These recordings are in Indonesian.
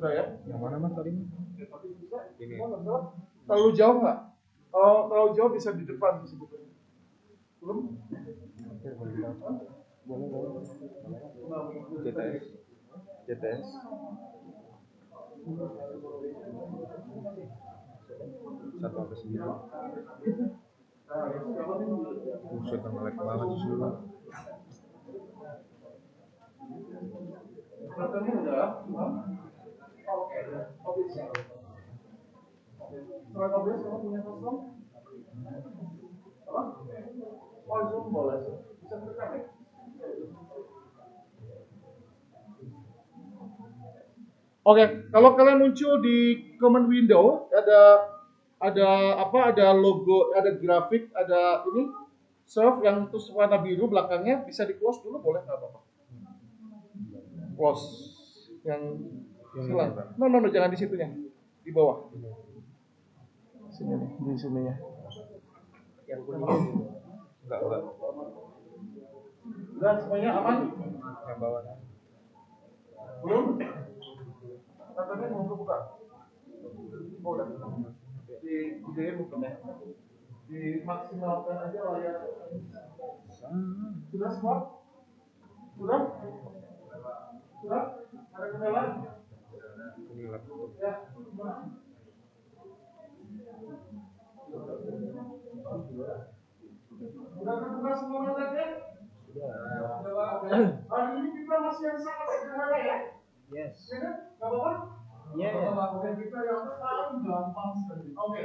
Udah ya? Yang mana mas tadi? Ini. Terlalu jauh nggak? Kalau terlalu jauh bisa di depan sebetulnya. Belum? Boleh. JTS. JTS. Satu sampai 9. Buset, ngelek banget sih lu. Bertemu udah? Oke. Surat OBS kamu punya kosong? Apa? Oh, Zoom boleh. Bisa tekan ya? Oke, kalau kalian muncul di command window ada logo, ada grafik, ada ini serve yang terus warna biru belakangnya bisa di close dulu boleh nggak apa-apa? Close yang silang. No, jangan di situnya, di bawah. Sini nih, di sininya. Yang kuning. Enggak. Udah semuanya aman? Yang bawah. Belum? Katanya mau buka. Oh, udah. Digedein mungkin ya. Dimaksimalkan aja layar. Sudah semua? Sudah? Ada kendala? Ya. Sudah terbuka semua matanya? Hari ini kita masih yang sangat sederhana ya? Yes. Ya kan? Gak apa-apa? Iya. Oke, kita yang paling gampang sekali. Oke.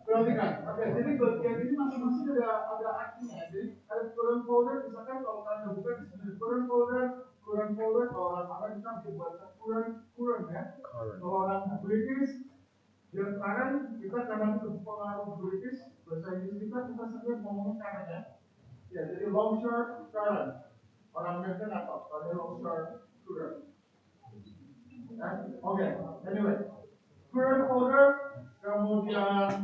Perhatikan. Oke, jadi bagian ini masing-masing ada artinya. Jadi ada current folder, misalkan kalau kalian buka di sini current folder, kalau orang kita baca current ya. Kalau orang British, yang kanan kita karena itu pengaruh British, bahasa Inggris kita sering ngomongnya kanan ya. Ya, jadi longsword current. Orang Amerika apa? Kalau longsword current. Oke, anyway. Current folder, kemudian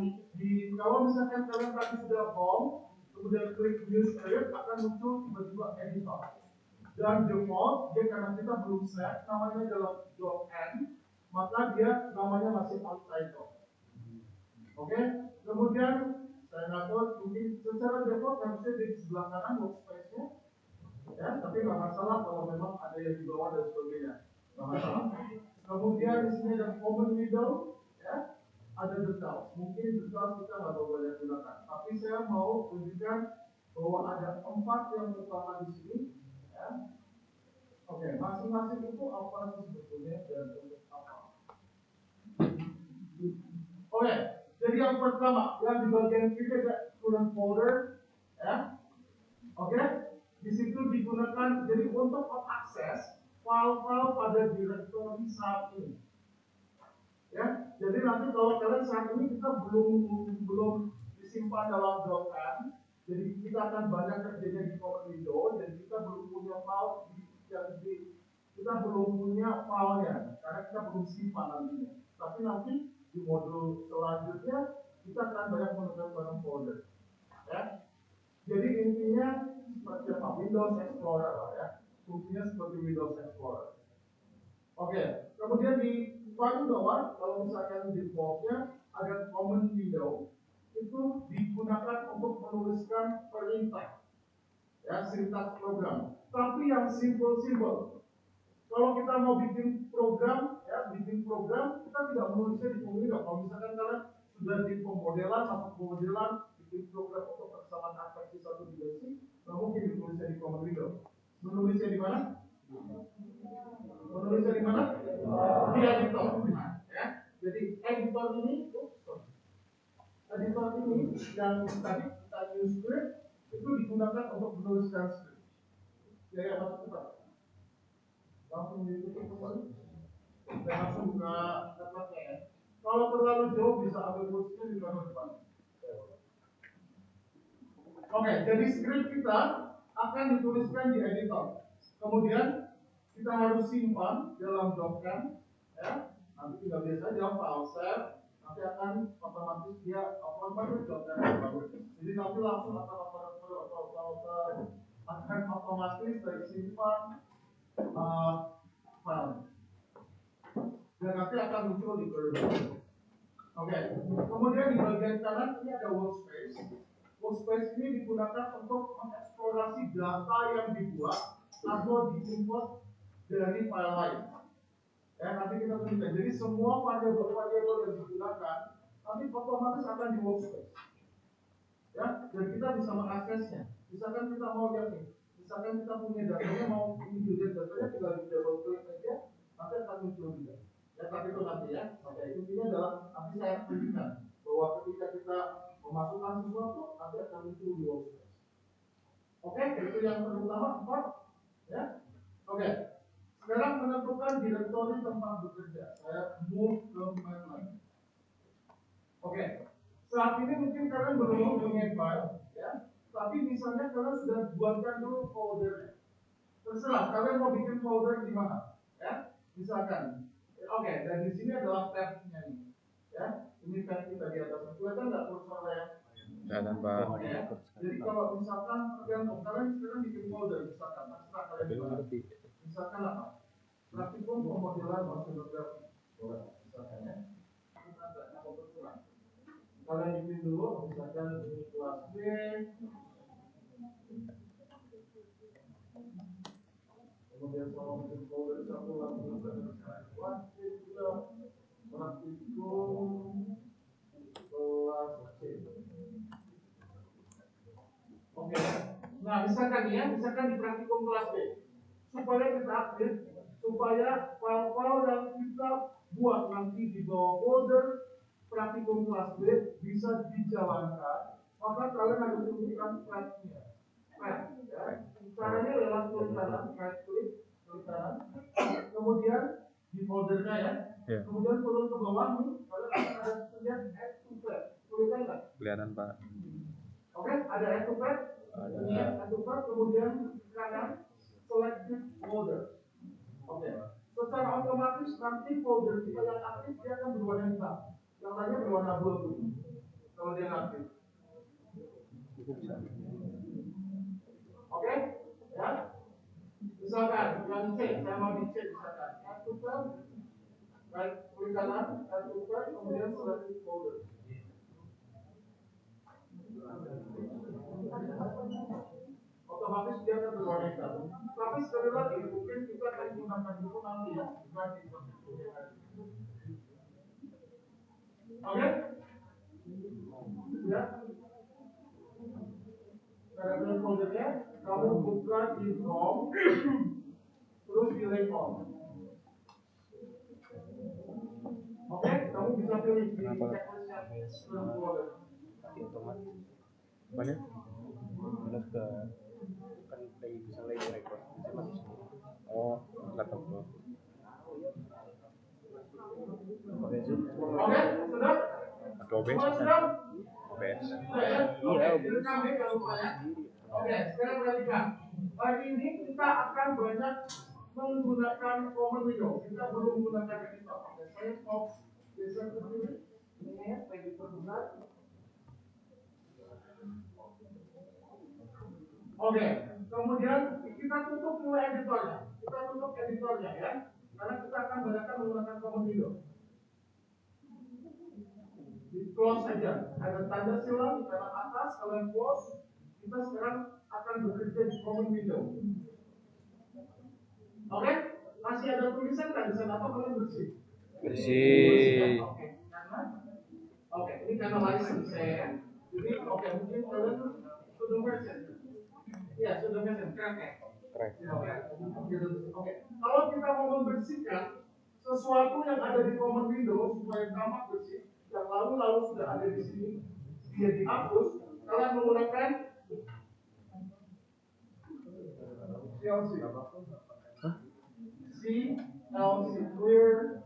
kalau misalkan kalian tadi sudah home, kemudian klik new script akan muncul tiba-tiba editor. Dan default, dia karena kita belum set, namanya adalah .n, maka dia namanya masih untitled. Oke, kemudian saya nggak tahu mungkin secara default harusnya di sebelah kanan workspace-nya, ya, tapi nggak masalah kalau memang ada yang di bawah dan sebagainya, nggak masalah. Kemudian di sini ada common window, ya, ada details. Mungkin details kita nggak terlalu banyak gunakan, tapi saya mau tunjukkan bahwa ada 4 yang utama di sini, ya. Oke, masing-masing itu apa sih sebetulnya dan untuk apa? Oke, jadi yang pertama, yang di bagian kiri ada current folder, ya. Oke, di situ digunakan jadi untuk mengakses file-file pada direktori saat ini. Ya, jadi nanti kalau kalian saat ini kita belum disimpan dalam .n, jadi kita akan banyak kerjanya di command window, dan kita belum punya file kita belum punya filenya karena kita belum simpan nantinya. Tapi nanti di modul selanjutnya kita akan banyak menggunakan current folder. Ya, jadi intinya seperti apa? Windows Explorer lah ya. Fungsinya seperti Windows Explorer. Oke, kemudian di paling bawah, kalau misalkan di defaultnya ada common window, itu digunakan untuk menuliskan perintah, ya, sintaks program. Tapi yang simple. Kalau kita mau bikin program, ya, kita tidak menulisnya di common window. Kalau misalkan kalian sudah di pemodelan atau pemodelan bikin program untuk persamaan atraksi satu dimensi, nggak mungkin ditulisnya di common window. Menulisnya di mana? Menulisnya di mana? Di editor. Ya. Jadi editor ini yang tadi kita use script itu digunakan untuk menuliskan script. Ya, masuk cepat. Langsung ditutup kembali. Dan langsung buka laptopnya ya. Kalau terlalu jauh bisa ambil kursinya di bagian depan. Oke, jadi script kita akan dituliskan di editor. Kemudian kita harus simpan dalam document, ya. Nanti tinggal biasa aja file save, nanti akan otomatis dia upload ke document. Jadi nanti langsung akan otomatis tersimpan file. dan nanti akan muncul di keurutan. Oke, kemudian di bagian kanan ini ada workspace. Workspace ini digunakan untuk mengeksplorasi data yang dibuat atau diimport dari file lain. Ya, nanti kita tunjukkan. Jadi semua variabel-variabel yang digunakan nanti otomatis akan di workspace. Ya, dan kita bisa mengaksesnya. Misalkan kita mau lihat nih, misalkan kita punya datanya mau dilihat datanya, tinggal di double klik aja, nanti akan muncul juga. Ya, tapi itu nanti ya. Oke, intinya adalah nanti saya tunjukkan bahwa ketika kita memasukkan sesuatu, nanti akan muncul di workspace. Oke, itu yang pertama, 4. Ya, oke. Sekarang menentukan direktori tempat bekerja. Saya move ke mainline. Oke, saat ini mungkin kalian belum mempunyai file, ya. Tapi misalnya kalian sudah buatkan dulu folder. Terserah kalian mau bikin folder di mana, ya. Misalkan, oke, dan di sini adalah tab-nya nih, ya. Ini tab kita di atas. Kelihatan nggak kursor ya? Kelihatan Pak. Oke. Jadi kalau misalkan tergantung kalian sekarang bikin folder, misalkan terserah kalian. Misalkan apa? Praktikum pemodelan oceanografi. Misalkan ya. Kalian bikin dulu, misalkan ini kelas B. Kemudian kalau bikin folder satu lagi kelas C juga praktikum kelas C. Oke. Nah, misalkan ya, misalkan di praktikum kelas B, supaya kita update, supaya file-file yang kita buat nanti di bawah folder praktikum kelas B bisa dijalankan, maka kalian harus tunjukkan thread-nya. Thread, ya. Caranya adalah klik kanan, right klik kanan, kemudian di foldernya ya, kemudian turun ke bawah nih, kalian akan ada lihat add to thread. Kelihatan nggak? Kelihatan Pak. Oke, ada add to thread. Ini ya, add to thread, kemudian kanan selected folder. Oke, secara otomatis nanti folder kita yang aktif dia akan berwarna hitam, yang lainnya berwarna abu-abu. Kalau dia aktif. Oke, ya. Misalkan yang C, saya mau di C misalkan. Add to thread, right klik kanan, add to thread, kemudian selected folder. Otomatis dia akan berwarna hitam. Tapi sekali lagi, mungkin kita akan gunakan itu nanti ya, bukan di oke? Ya. Pada foldernya, kamu buka di home, terus pilih home. Oke, kamu bisa pilih di checklistnya folder. Banyak? Terus ke kan lagi bisa lagi record bisa masih sendiri. Oh, laptop lo. Pakai Zoom. Oke, sudah? Pakai OBS Semua kan? sudah? OBS. Iya, Direkam ya, jangan lupa ya. Oke, sekarang perhatikan. Hari ini kita akan banyak menggunakan common window. Kita belum menggunakan editor. Oke, saya mau geser ke sini. Ini ya, lagi terbenar. Oke, kemudian kita tutup dulu editornya. Kita tutup editornya ya, karena kita akan banyak menggunakan common window. Di close saja. Ada tanda silang di kanan atas. Kalian close. Kita sekarang akan bekerja di common window. Oke, masih ada tulisan nggak di sana atau kalian bersih? Bersih. Oke, ini karena license saya. Jadi oke, mungkin kalian sudah version. Iya, sudah version. Keren ya? Keren. Oke, kalau kita mau membersihkan sesuatu yang ada di common window supaya tampak bersih, yang lalu sudah ada di sini, dia dihapus. Kalian menggunakan CLC. CLC clear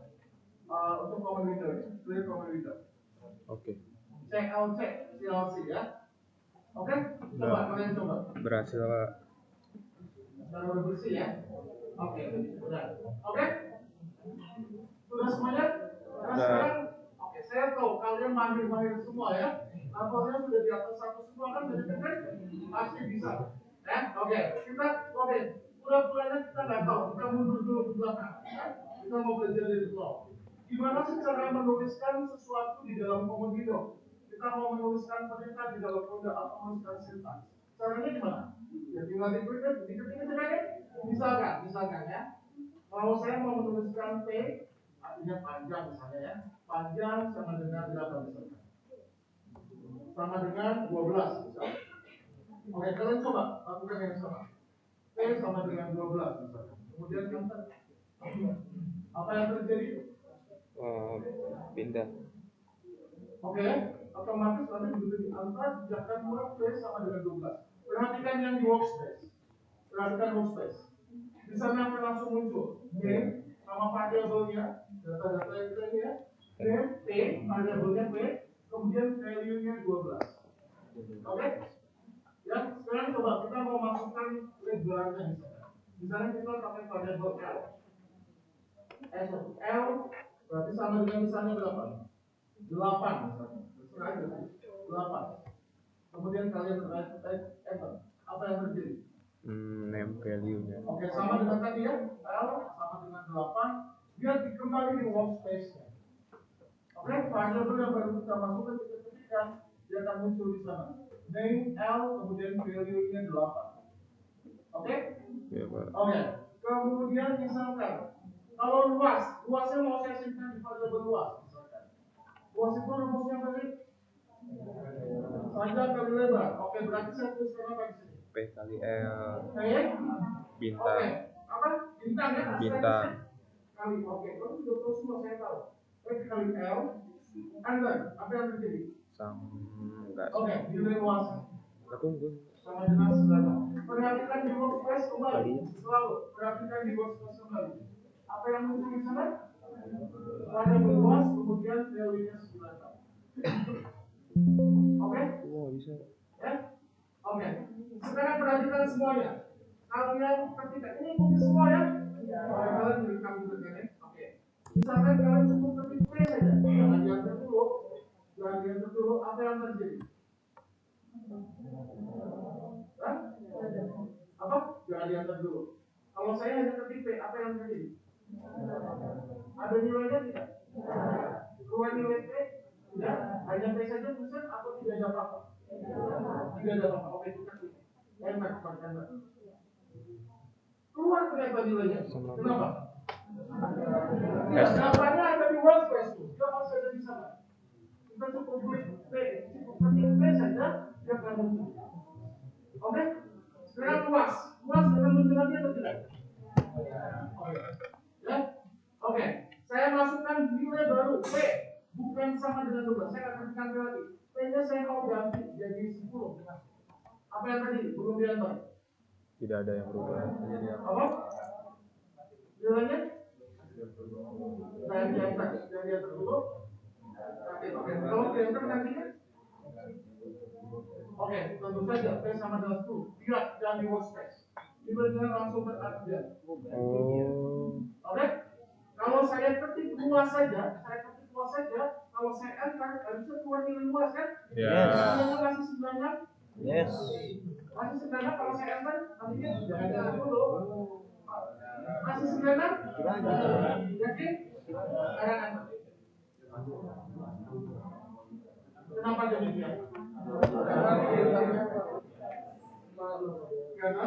untuk common window, clear common window. Oke. CLC ya. Oke, coba kalian coba. Berhasil Pak. Sekarang udah bersih ya. Oke, udah. Oke. Sudah semuanya? Nah, sekarang, oke, saya tahu kalian mahir-mahir semua ya. Levelnya sudah di atas 1 semua kan, jadi kan pasti bisa. Ya, oke. Pura-puranya kita nggak tahu. Kita mundur dulu ke belakang. Ya. Kita mau belajar dari nol. Gimana sih cara menuliskan sesuatu di dalam Komodo? Kita mau menuliskan perintah di dalam kode atau menuliskan sintaks. Caranya gimana? Ya tinggal diketik aja kan ya. Misalkan ya. Kalau saya mau menuliskan P, artinya panjang misalnya ya. Panjang sama dengan berapa misalnya? Sama dengan 12 misalnya. Oke, kalian coba lakukan yang sama. P sama dengan 12 misalnya. Kemudian enter. Apa yang terjadi? Pindah. Oke, otomatis nanti begitu diantar akan mulai P sama dengan 12. Perhatikan yang di workspace. Di sana akan langsung muncul name sama variabelnya, data-data yang kita ini ya. Name P, variabelnya P, kemudian value-nya 12. Oke? Ya, sekarang coba kita mau masukkan labelnya misalnya. Misalnya kita pakai variabel L. L berarti sama dengan misalnya berapa? 8 misalnya. Terserah aja. 8. Kemudian kalian enter. Apa yang terjadi? Name value-nya. Oke, sama dengan tadi ya. L sama dengan 8. Dia kembali di workspace-nya. Oke, variabel yang baru kita masukkan kita ketikkan, dia akan muncul di sana. Name L kemudian value-nya 8. Oke? Ya, Pak. Oke. Kemudian misalkan kalau luasnya mau saya simpan di variabel luas misalkan. Luas itu rumusnya apa sih? Panjang kali lebar. Oke, berarti saya tuliskan apa di sini? P kali L. Bintang. Oke. Apa? Bintang ya? Bintang. Kali. Oke, kalau sudah terus semua saya tahu. P kali L. Enter. Apa yang terjadi? Enggak. Oke, nilai luasnya. Tunggu. Sama dengan 9. Perhatikan di workspace kembali. Selalu perhatikan di workspace kembali. Apa yang muncul di sana? Variabel luas kemudian value-nya 9. Oke? Bisa. Ya? Oke. Sekarang perhatikan semuanya. Kalian ketika ini mungkin semua ya? Kalian direkam juga kan ya? Oke. Misalkan kalian cukup ketik P saja. Jangan diantar dulu. Apa yang terjadi? Hah? Apa? Jangan diantar dulu. Kalau saya hanya ketik P, apa yang terjadi? Ada nilainya tidak? Keluar nilai P? Tidak. Hanya P saja tulisan atau tidak ada apa-apa? Tidak ada apa-apa. Oke, kita klik. Enter. Keluar ternyata nilainya. Kenapa? Jawabannya ada di workspace tuh. Dia masih ada di sana. Kita cukup klik P, cukup ketik P saja, dia akan muncul. Oke? Sekarang luas akan muncul lagi atau tidak? Ya? Oke. Saya masukkan nilai baru P, bukan sama dengan 12. Saya akan ketikkan lagi. P-nya saya mau ganti jadi 10. Apa yang tadi? Belum diantar. Tidak ada yang berubah. Apa? Nilainya? Jangan diantar dulu. Oke. Kalau diantar nantinya? Oke, tentu saja P sama dengan 10. Lihat jangan di workspace. Nilainya langsung terupdate. Oke? Kalau saya ketik luas saja, kalau saya enter, harusnya keluar nilai luas kan? Nilainya masih 9. Yes. Masih 9 kalau saya enter, nantinya jangan dulu. Masih 9? Yakin? Sekarang enter. Kenapa demikian? Karena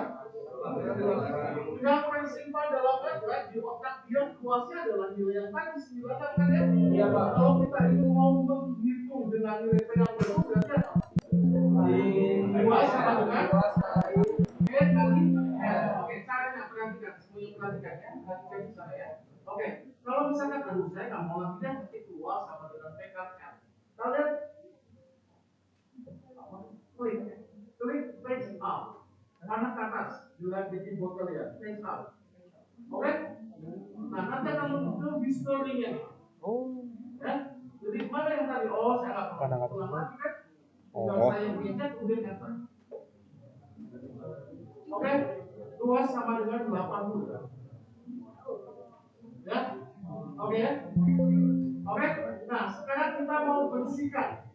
yang paling simpel dalam adalah di otak dia luasnya adalah nilai yang tadi 9 kan ya? Iya Pak. Kalau kita itu mau menghitung dengan nilai yang baru berarti apa? Luas sama dengan N kali N. Oke, caranya perhatikan, semuanya perhatikan ya. Perhatikan di sana ya. Oke, kalau misalkan aduh saya nggak mau lagi yang ketik luas sama dengan P kali N. Kalian klik page up. Kanan ke atas, dilihat di keyboard kalian, page up. Oke? Nah, nanti akan muncul historinya. Ya? Jadi mana yang tadi? Saya nggak perlu ulang lagi kan? Tinggal saya pencet, kemudian enter. Oke? Luas sama dengan 80. Ya? Oke ya? Oke? Nah, sekarang kita mau bersihkan.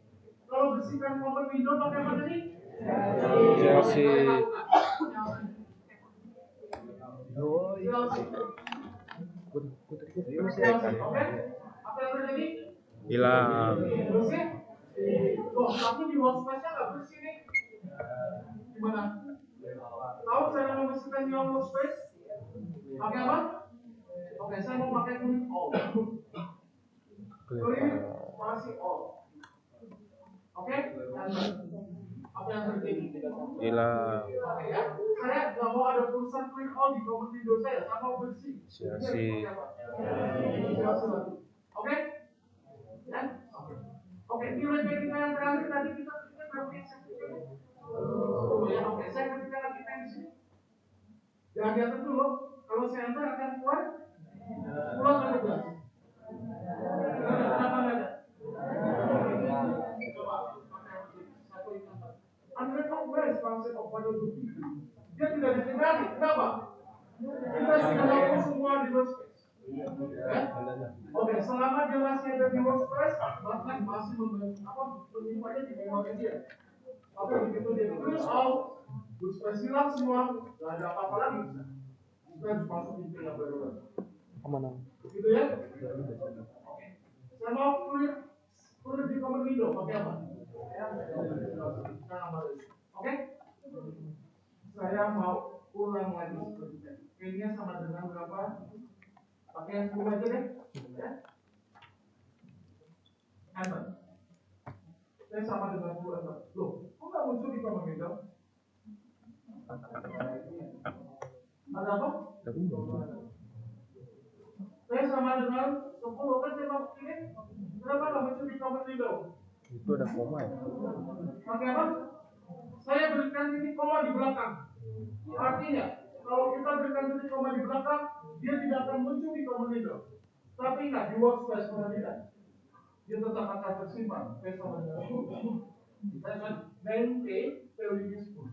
Kalau bersihkan open window pakai apa tadi? Oke? Apa yang terjadi? Hilang. Bersih? Loh, tapi di workspace-nya nggak bersih nih. Gimana? Tahu cara membersihkan di workspace? Pakai apa? Oke, saya mau pakai clean all. Clean spasi all. Oke? Apa yang terjadi? Hilang. Oke ya. Saya nggak mau ada tulisan clean all di komen video saya. Saya mau bersih. Sia-sia. Oke? Ya? Oke, nilai kita yang terakhir tadi kita berapa eksekutif? Oh ya, oke. Saya ketikkan lagi di sini. Jangan diatur dulu. Kalau saya enter akan keluar 10 atau 12. Kenapa nggak ada? Coba pakai satu ingat. Unrecognized concept of vulnerability. Dia tidak dikenali. Kenapa? Kita sudah hapus semua di workspace. Ya? Oke, selama dia masih ada di workspace, bahkan masih menyimpannya di memori dia. Tapi begitu dia clear out, workspace hilang semua, nggak ada apa-apa lagi. Kita harus masuk pintu yang baru lagi. Aman. Gitu ya? Oke. Saya mau clear di common window pakai apa? Oke? Saya mau ulang lagi seperti tadi. Kayaknya sama dengan berapa? Pakai yang 10 aja deh. Ya. Enter. Saya sama dengan 10 enter. Loh, kok nggak muncul di common window? Ada apa? Saya sama dengan 10 kan saya mau ini. Kenapa nggak muncul di common window? Itu ada koma ya? Pakai apa? Saya berikan titik koma di belakang. Artinya, kalau kita berikan titik koma di belakang, dia tidak akan muncul di common window. Tapi ingat, di workspace mana tidak? Dia tetap akan tersimpan. Saya sama dengan saya akan maintain value display.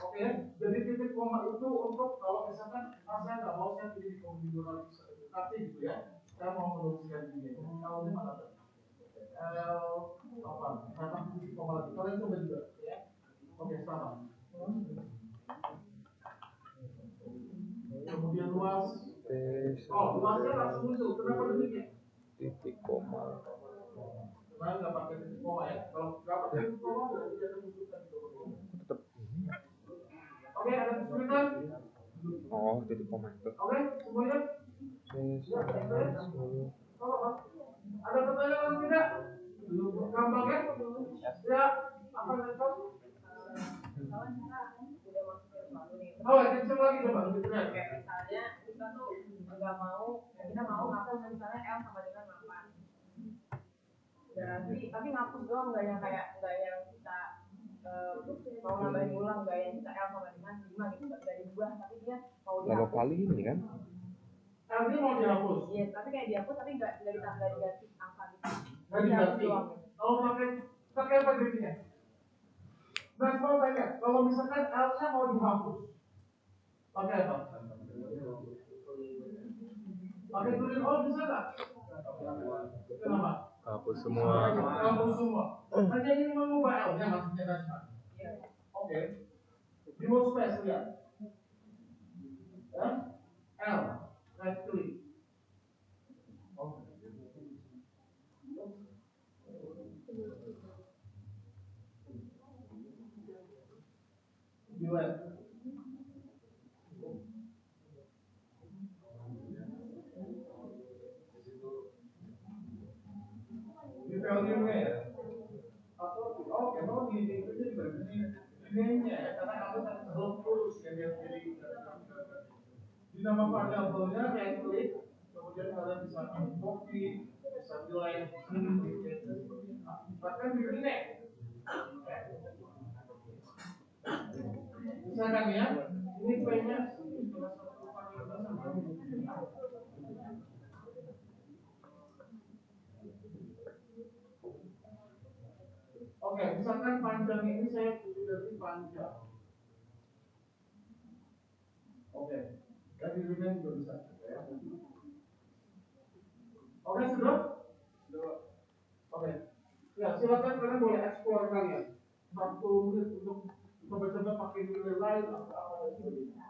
Oke, jadi titik koma itu untuk kalau misalkan saya nggak mau saya pilih di common window nanti gitu ya. Saya mau menuliskan ini. Kalau ini mana? Apa? Karena titik koma lagi. Kalian coba juga ya. Oke, sama. Kemudian luas. Oh, luasnya langsung muncul. Kenapa demikian? Titik koma. Karena nggak pakai titik koma ya. Kalau nggak pakai titik koma berarti dia akan munculkan di koma. Tetap. Oke, ada kesulitan? Oh, titik koma itu. Oke, semuanya? Ya, kalau ada pertanyaan tidak? Gampang ya? Ya, apa itu? Oh, kecil lagi coba lebih keren. Kayak misalnya kita tuh nggak mau, kita mau ngapus misalnya L sama dengan 8. Berarti tapi ngapus doang nggak yang kita mau nambahin ulang, nggak yang kita L sama dengan 5 gitu, nggak diubah tapi dia mau Lalu dihapus. kali ini kan? L ini mau dihapus. Iya, tapi kayak dihapus tapi nggak diganti angka gitu. Nggak diganti. Kalau pakai apa jadinya? Nah, mau tanya, kalau misalkan L-nya mau dihapus, pakai apa? Pakai clear all bisa nggak? Kenapa? Hapus semua. Hapus semua. Hanya ingin mengubah L-nya maksudnya Najma. Oke. Di workspace lihat. Ya. L, right click. Delete. Di value-nya ya. Atau oke, mau di name-nya ya, karena kamu tadi belum lurus ya dia jadi di nama variabelnya right click, kemudian kalian bisa copy, bisa delete, bahkan di rename. Misalkan ya, ini P-nya oke, misalkan panjang ini saya pilih dari panjang. Oke, dari rename juga bisa. Oke, sudah? Oke. Ya, silakan kalian boleh explore kalian. 1 menit untuk coba-coba pakai nilai lain atau apa dan sebagainya.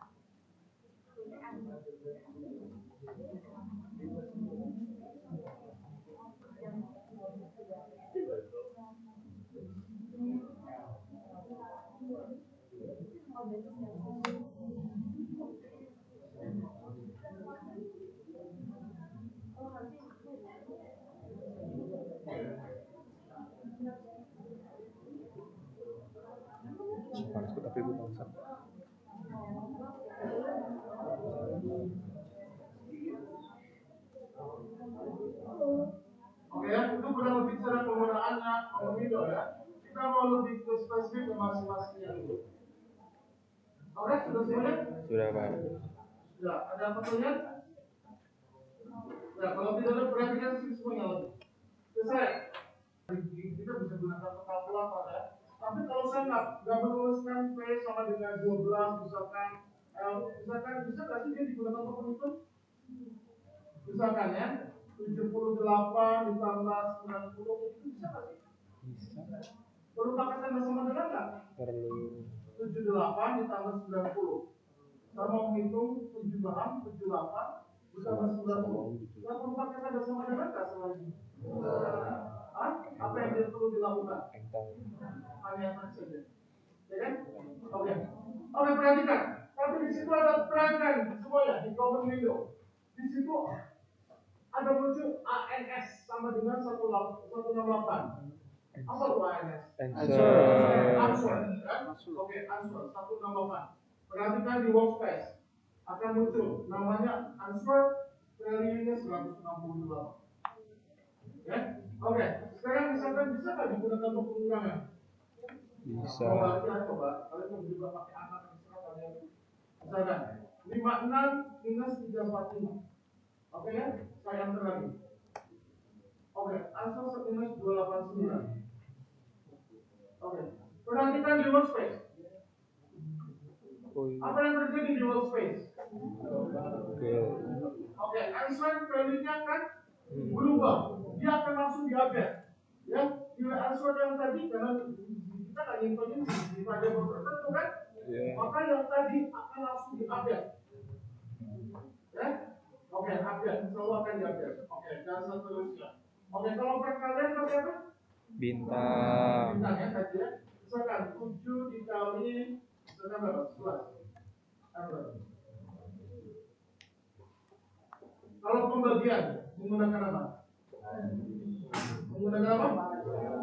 ya, itu kurang lebih cara penggunaannya window ya. Kita mau lebih ke spesifik ke masing-masingnya dulu. Oke, sudah semuanya? Sudah Pak. Sudah, ada pertanyaan? Nah, kalau tidak ada perhatikan sih semuanya lagi. Selesai. Kita bisa gunakan kalkulator ya. Tapi kalau saya nggak menuliskan P sama dengan 12 misalkan, bisa nggak sih dia digunakan untuk menghitung? Misalkan ya, 78 ditambah 90 itu bisa nggak sih? Bisa. Perlu pakai tanda sama dengan nggak? Perlu. 78 ditambah 90. Sama menghitung 78 ditambah 90. Nggak perlu pakai tanda sama dengan nggak selain ini? Apa yang dia perlu dilakukan? Hanya saja. Ya kan? Oke. Oke, perhatikan. Tapi di situ ada perhatikan semuanya di common window. Di situ ada muncul ANS sama dengan 168. Apa tuh ANS? Answer. Answer. Kan? Oke, answer 168. Perhatikan di workspace akan muncul namanya answer value-nya 168. Ya? Oke. Sekarang misalkan bisa nggak digunakan untuk pengurangan? Bisa. Coba. Kalian juga pakai angka terserah kalian. Misalkan 56 minus 345. Oke ya? Saya enter lagi. Oke, answer minus 289. Oke. Perhatikan di workspace. Apa yang terjadi di workspace? Oke, answer value-nya kan berubah. Dia akan langsung di-update. Ya, bila answer yang tadi karena kita nggak nyimpannya di variable tertentu kan? Maka yang tadi akan langsung di-update. Ya? Oke, update. Selalu akan di-update. Oke, dan seterusnya. Oke, kalau perkalian pakai apa? Bintang. Bintang ya tadi ya. Misalkan 7 dikali misalkan berapa? 11. Kalau pembagian menggunakan apa? Menggunakan apa?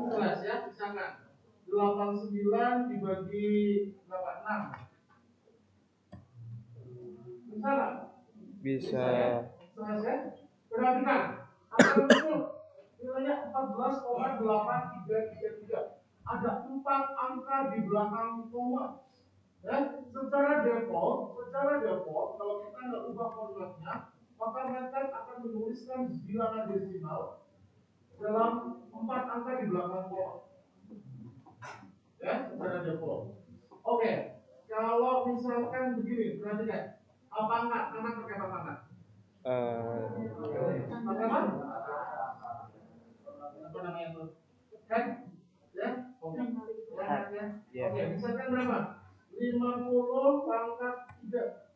Kelas ya, misalkan 89 dibagi 86. Bisa nggak? Bisa. Kelas ya. Perhatikan, akan muncul nilainya 14,8333. Ada 4 angka di belakang koma. Ya, secara default kalau kita nggak ubah formatnya, maka mereka akan menuliskan bilangan desimal dalam 4 angka di belakang koma. Ya, secara default. Oke, kalau misalkan begini, perhatikan. Apa angka? Karena pakai apa angka? Pakai apa? Apa namanya itu? Kan? Ya? Oke. Ya. Oke, misalkan berapa? 50 pangkat 3.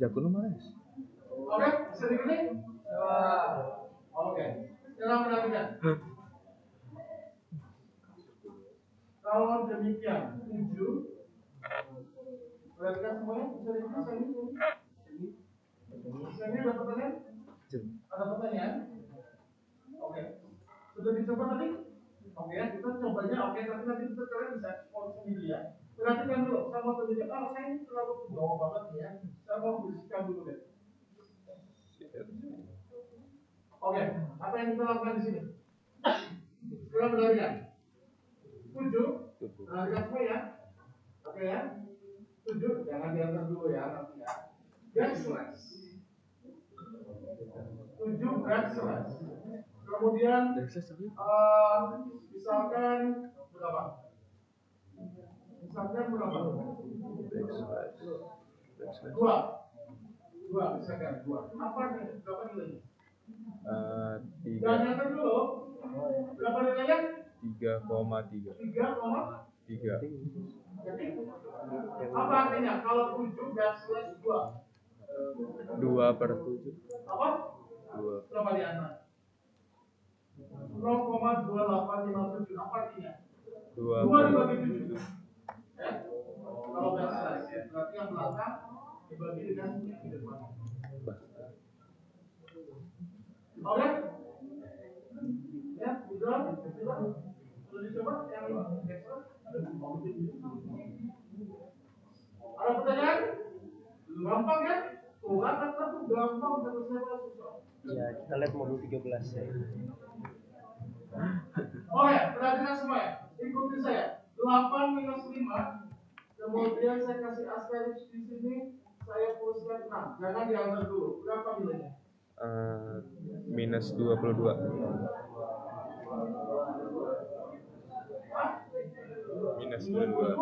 Jago Mas. Oke, bisa begini? Oke. Sekarang perhatikan. Kalau demikian, 7. Perhatikan semuanya, bisa begini, Saya ada pertanyaan? Ada pertanyaan? Oke. Sudah dicoba tadi? Oke, kita cobanya oke, tapi nanti kita kalian bisa ekspor sendiri ya. Perhatikan dulu, saya mau tunjukin. Saya ini terlalu jauh banget nih ya. Saya mau bersihkan dulu deh. Oke, apa yang kita lakukan di sini? Sekarang perhatikan. 7. Perhatikan semua ya. Oke ya. 7, jangan diantar dulu ya nanti ya. Backslash. 7 backslash. Kemudian misalkan berapa? Misalkan berapa? Dua misalkan 2. Apa nih? Berapa nilainya? 3. Jangan diantar dulu. Berapa nilainya? 3,3. 3,3. Jadi apa artinya kalau 7 backslash 2? 2/7. Apa? 2. Coba diantar. 0,2857. Apa artinya? 2 dibagi 7. Ya? Kalau backslash ya, berarti yang belakang dibagi dengan yang di depan. Oke? Ya? Sudah dicoba yang biasa? Ada pertanyaan? Gampang ya? Tuh kan kata tuh gampang, kata saya susah. Ya, kita lihat modul 13 ya. Oke, perhatikan semua ya. Ikuti saya. 8 minus 5. Kemudian saya kasih asterisk di sini. Saya tuliskan 6. Jangan diambil dulu. Berapa nilainya? Minus 22. Minus 22.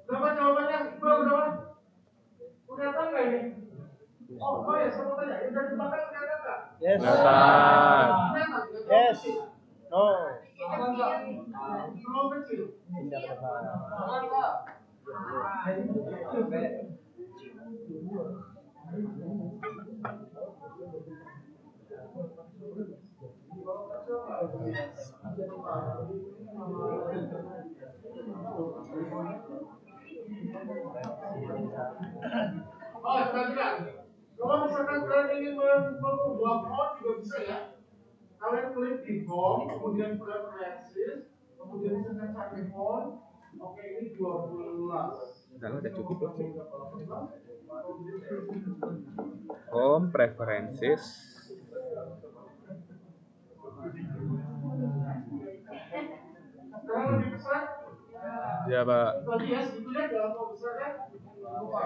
Berapa jawabannya? Iqbal berapa? Kelihatan nggak ini? Oh ya, saya mau tanya. Yang dari belakang kelihatan nggak? Yes. Kelihatan. Yes. No. Terlalu kecil. Pindah ke depan. Oh, perhatikan. Kalau misalkan kalian ingin membuat home juga bisa ya. Kalian klik di home, kemudian preferences, kemudian misalkan cari home. Oke, ini 12. Nah, udah cukup loh. Home preferences. Sekarang lebih besar. Ya, Pak. Tadi ya, sebetulnya dalam mau besar kan? Lupa.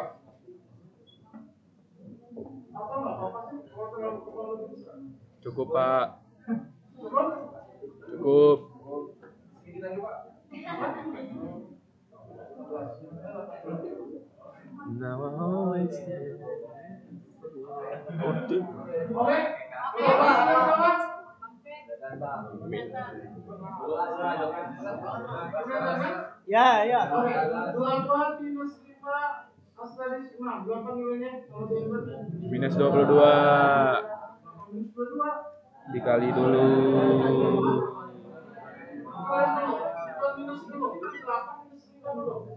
Atau nggak apa-apa sih kalau terlalu lebih besar? Cukup, Pak. Cukup? Cukup. Now I always say. Oke? Berapa? Ya, ya. Oke, 8 minus 5 asterisk 6. Berapa nilainya? Kalau diambil? Minus 22. Minus 22. Dikali dulu. Bukan minus dulu. 8 minus 5 dulu.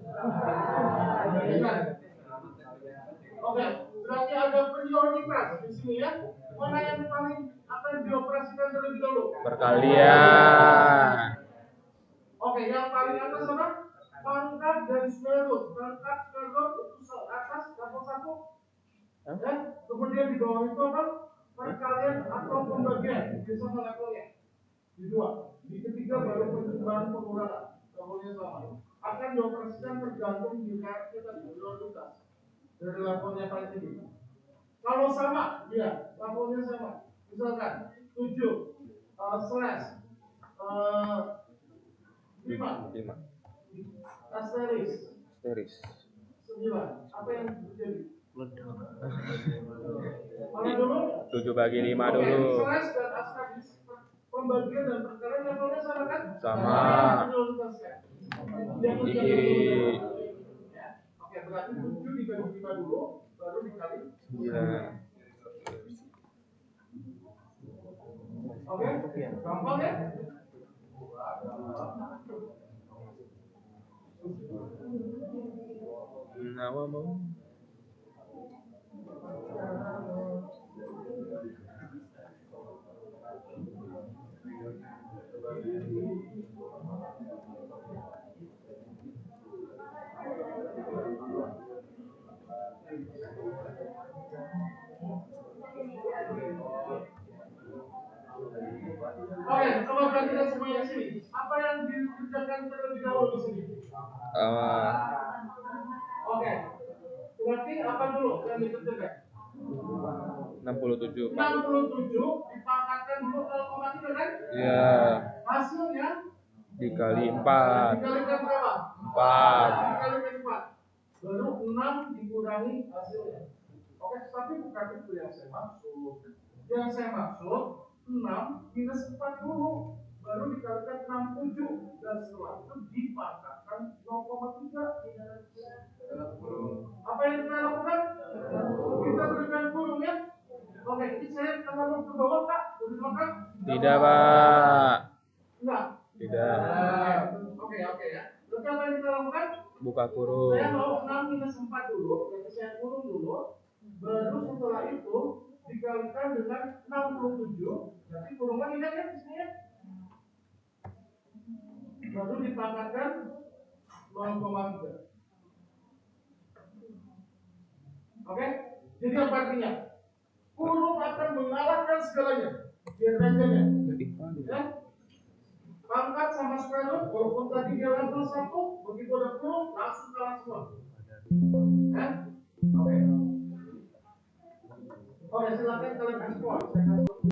Oke, berarti ada prioritas di sini ya. Mana yang paling akan dioperasikan terlebih dahulu? Perkalian. Oke, yang paling atas apa? Pangkat dan square root. Pangkat square root itu atas level 1. Ya, kemudian di bawah itu apa? Perkalian atau pembagian. Bisa levelnya. Di 2. Di ketiga baru penjumlahan pengurangan. Levelnya sama. Akan dioperasikan tergantung jika kita prioritas dari levelnya paling tinggi. Kalau sama, ya, levelnya sama. Misalkan 7 slash 5 asterisk Series. 9. Apa yang terjadi? Mana Di- dulu? 7 bagi 5 Oke, dulu. slash dan asterisk pembagian dan perkalian levelnya sama kan? Sama. Prioritasnya. Yang Di kiri. Ya. Oke, berarti 7 dibagi 5 dulu, baru dikali 9. Oke, gampang ya? Now I'm on. Oke, coba perhatikan semua di sini. Apa yang dikerjakan terlebih dahulu di sini? Oke, berarti apa dulu yang dikerjakan? 67, Pak. 67 dipangkatkan dulu 0,3 kan? Ya, Hasilnya dikali 4. dikalikan berapa? 4. Dikalikan 4. Baru 6 dikurangi hasilnya. Oke, tapi bukan itu yang saya maksud. Yang saya maksud 6 minus 4 dulu. Baru dikalikan 67. Dan setelah itu dipangkatkan 0,3. Apa yang kita lakukan? Kita berikan kurung ya. Oke, ini saya kalau ke bawah Pak, dari belakang. Tidak, Pak. Enggak. Tidak. Oke ya. Berarti apa yang kita lakukan? Buka kurung. Saya mau 6 minus 4 dulu, berarti saya kurung dulu. Baru setelah itu dikalikan dengan 67, berarti berarti kurungan ingat ya di sini ya. Lalu dipangkatkan 0,3. Oke? Jadi apa artinya? Kurung akan mengalahkan segalanya. Differentialnya. Ya? Pangkat sama square root, walaupun tadi dia level 1, begitu ada kurung, langsung kalah semua. Ya? Oke. Oke, silakan kalian ekspor. Saya kasih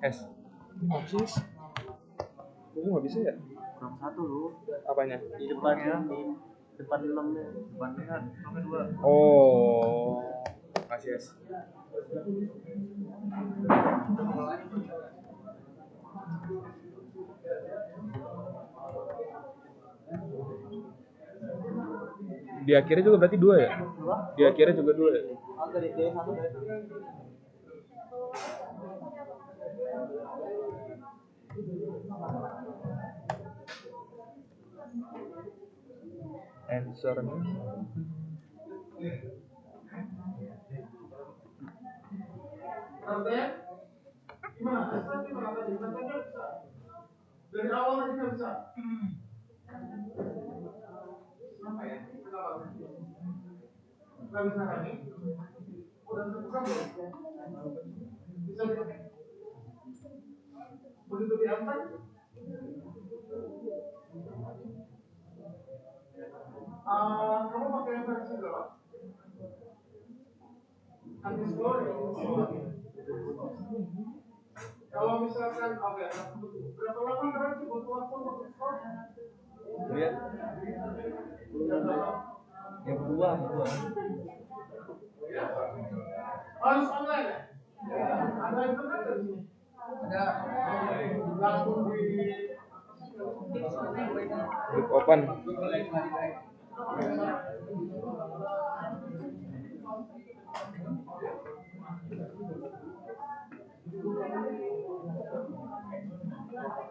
S. Apa sih? Lu nggak bisa ya? Kurang satu lu. Apanya? Di depannya, di depan 6-nya. Depannya nomor 2. Oh, kasih S. Di akhirnya juga berarti 2 ya? Di akhirnya juga 2 ya? Oh, dari satu dari satu. Answer-nya artinya gimana? Asal gimana tadi? Katanya bisa. Dari awal tadi nggak bisa. Kenapa ya? Kenapa? Nggak bisa lagi. Udah terbuka belum? Bisa dipakai. Begitu diantar, kamu pakai versi berapa? Underscore ya? Kalau misalkan, oke, berapa lama kalian sih butuh waktu untuk skor? Iya. Yang kedua. Harus online ya? Ada internet di sini? Ada. Langsung di Klik open.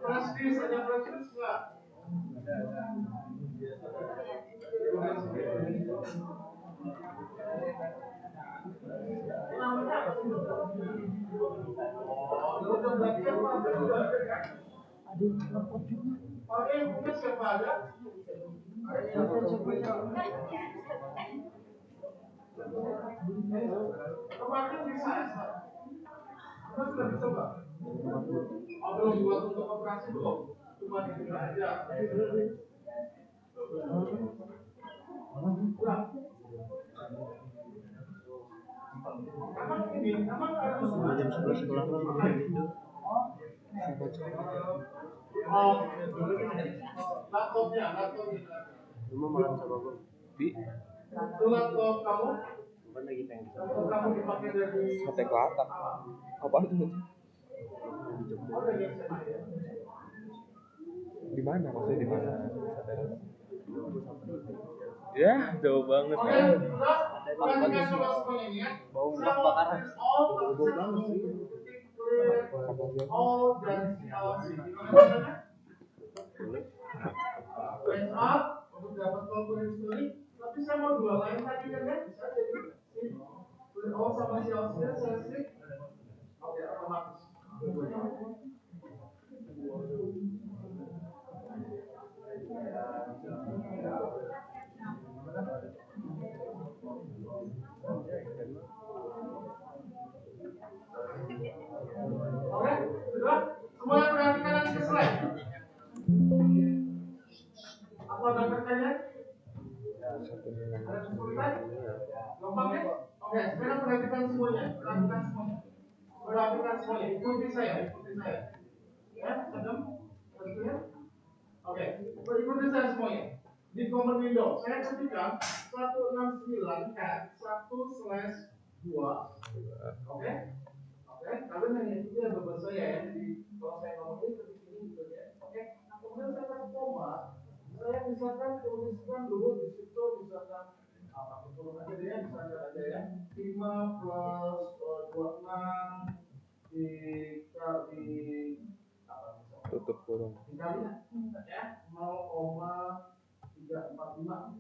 flash disk, ada flash disk nggak? Oh, ya udah berarti yang ada juga ada ya? Oh, yang punya siapa ada? Kemarin bisa ya? Kita sudah dicoba. Oh, belum buat untuk operasi belum? Cuma di aja. Emang ini, emang harus Jam 11 sekolah gitu. oh, laptopnya. Cuma malam sama gue. Itu laptop kamu? Bukan lagi pengen. Laptop kamu dipakai dari Sate Kelatak. Apaan tuh? oh, dari SMA ya? Di mana? Maksudnya di mana? Ya, jauh banget. Oke, sudah. Perhatikan soal semuanya ini ya. Bau Saya mau kebakaran. all Bau banget sih. all dan CLC. Gimana caranya? Press up untuk dapat komponen history. Tapi saya mau dua lain tadi kan ya. Bisa jadi clear all sama CLC nya saya klik. Oke, otomatis. Oke, sudah. Semuanya perhatikan nanti slide. Apa ada pertanyaan? Ada kesulitan? Gampang ya? Oke, sekarang perhatikan semuanya. Perhatikan semuanya. Ikuti saya. Ya, sedang. Tentunya. Oke, ikuti saya semuanya. Di command window, saya ketikkan 169 cat 1/. 2. Oke? Oke, kalian yang ikuti yang beban saya ya. Jadi kalau saya ngomong ini ketik ini gitu ya. Oke. Kemudian saya kasih koma. Saya misalkan tuliskan dulu di situ misalkan apa kurung aja deh ya, misalkan aja ya. 5 plus 26 dikali apa misalkan? Tutup kurung. Dikali ya 0,345.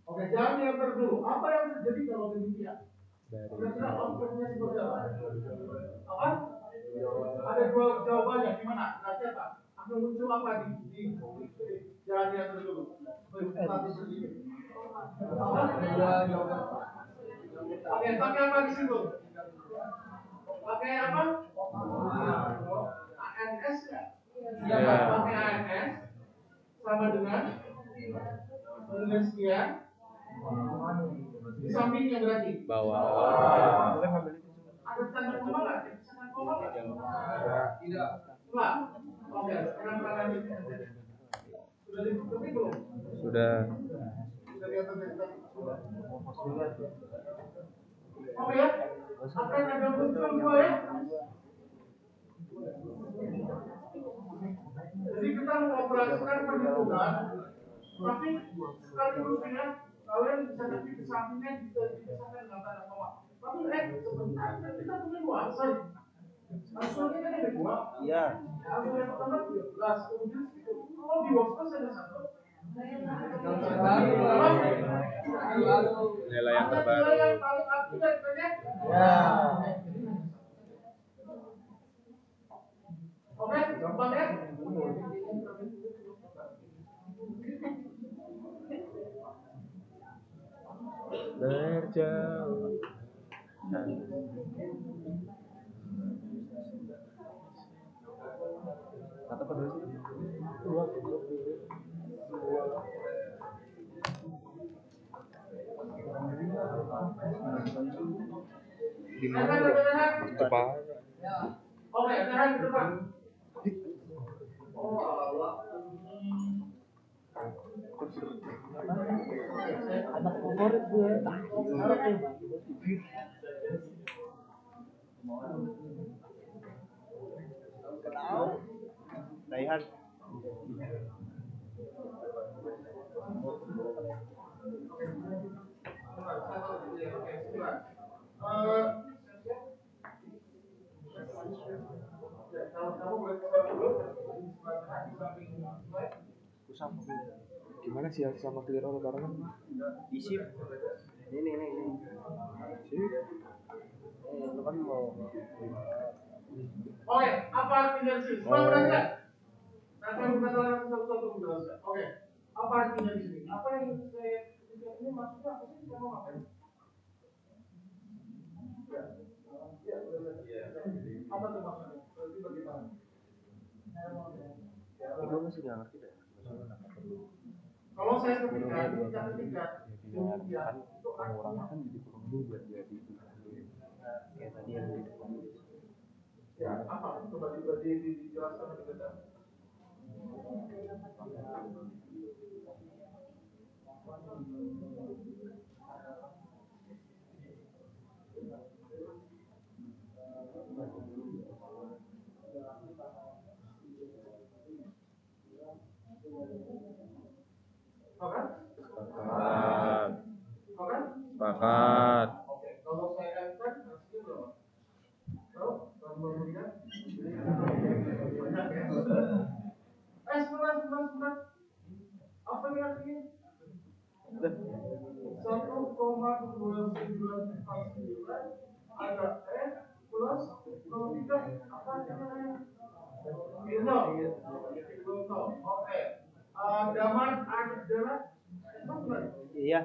Oke, jangan diantar dulu. Apa yang terjadi kalau demikian? Kira-kira outputnya seperti apa? Apa? Ada dua jawabannya. Gimana? Nanti apa? Akan muncul apa di jangan diantar dulu. Nanti berdiri. Apa? Oke, pakai apa di situ? Pakai apa? ANS ya? Ya, pakai ANS sama dengan sekian di sampingnya berarti Bawah. ada tanda koma nggak? Tanda koma nggak? Tidak. Enggak. Oke, sekarang tangan ini sudah ditutupi belum? Sudah. Sudah di atas dari tadi. Oke ya, akan ada muncul dua ya. Jadi kita mengoperasikan perhitungan, tapi sekaligus ya kalian bisa ketik di sampingnya dipisahkan dengan tanda koma. Tapi sebentar kita punya dua answer. Answernya kan ada dua. Iya. Answer yang pertama 13, kemudian kalau di workspace ada satu. Nilai yang terbaru. Nilai yang paling update kan ya? Ya. Oke, gampang ya? Berjauh. Kata apa dulu sih? Di mana? Depan. Oke, tahan di depan. Oh, Allah. Anak favorit gue. Raihan. Gimana sih sama clear all barengan? Isi. Ini. Sip. Lu kan mau. Oke, apa artinya di sini? Semua berangkat. Nanti aku katakan satu-satu menjelaskan. Oke, apa artinya di sini? Apa yang saya ini maksudnya apa sih? Saya mau ngapain? Apa tuh maksudnya? Berarti bagaimana? Gue masih nggak ngerti deh. Kalau saya ketika demikian itu pengurangan kan jadi kurang dulu jadi Kayak tadi yang di depan. ya apa? Coba dijelaskan lebih detail. Oke? Sepakat. Oke, kalau saya enter hasilnya berapa? Tahu? Kemudian banyak ya. Sebentar. Apa yang artinya? 1,2949 ada plus 03 apa artinya? Bilno. Oke. Damar adalah Iya.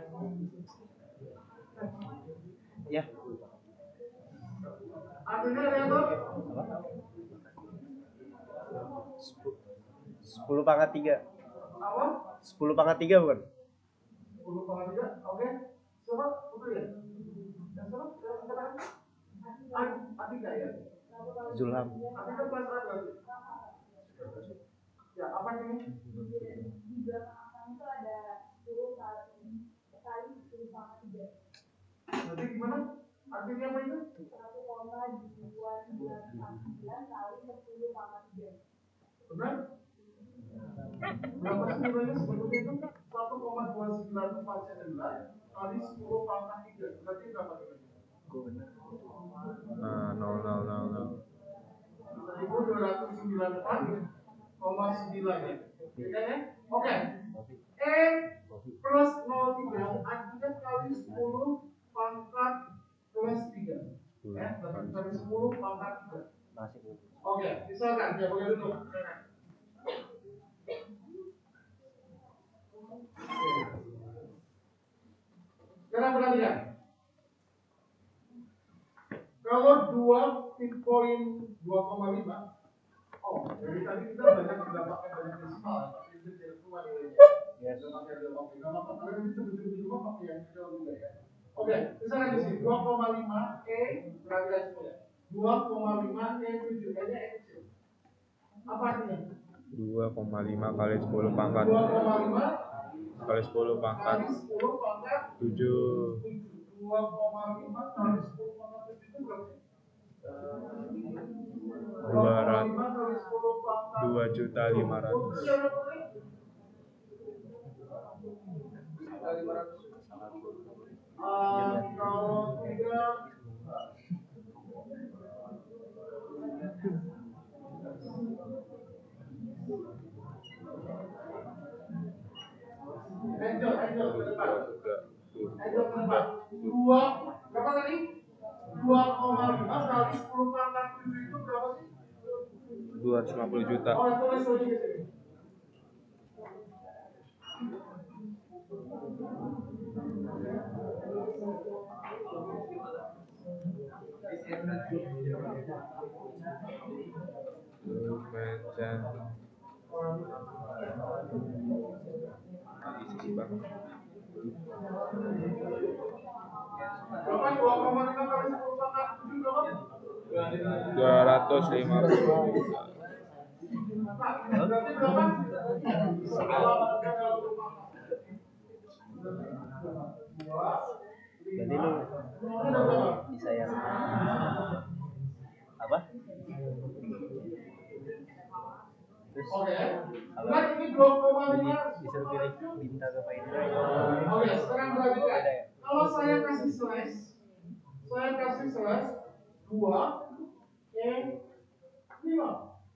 Ya. artinya real 10 pangkat 3. apa? 10 pangkat 3 bukan? 10 pangkat 3. Oke. Coba betul ya? Yang coba katakan Atika ya. Zulham. Atika kelas berapa? Ya, apa ini? Di belakang angka itu ada 10 kali 10 pangkat 3. Nanti gimana? Artinya apa itu? 1,299 kali 10 pangkat 3. Benar? Berapa sih nilainya sebetulnya itu? 1,299 kali 10 pangkat 3. Berarti berapa nilainya? 1294,9 ya? Oke. E plus 03 artinya kali 10 pangkat plus 3. Ya, kali 10 pangkat 3. Oke, misalkan ya boleh dulu. Sekarang perhatikan. Kalau 2,5, oh, dari tadi kita banyak tidak pakai banyak desimal, tapi itu tidak keluar nilainya. Tidak pakai real, oke, nggak apa-apa. Kalian nanti sebut-sebut di rumah pakai yang real juga ya. Oke, misalnya di sini 2,5 perhatikan semuanya. 2,5 7 nya kecil. Apa artinya? 2,5 kali 10 pangkat 2,5 kali 10 pangkat kali 10 pangkat 7. 2,5 kali 10 pangkat 7 itu berapa? 2.500.000. Kalau tidak Angel ke depan. Angel ke depan. 2 berapa tadi? 2,5 kali 10 pangkat 7 itu berapa sih? 250 juta. Oh, tulis di sini. Berapa 2,5 kali 10 pangkat 7 berapa? 250 juta. Berarti berapa? Jadi lu bisa yang apa? Terus Oke. Bukan ini 2,5 disuruh pilih Binta ke Faida. Oke, sekarang perhatikan. Kalau saya kasih slash 2 5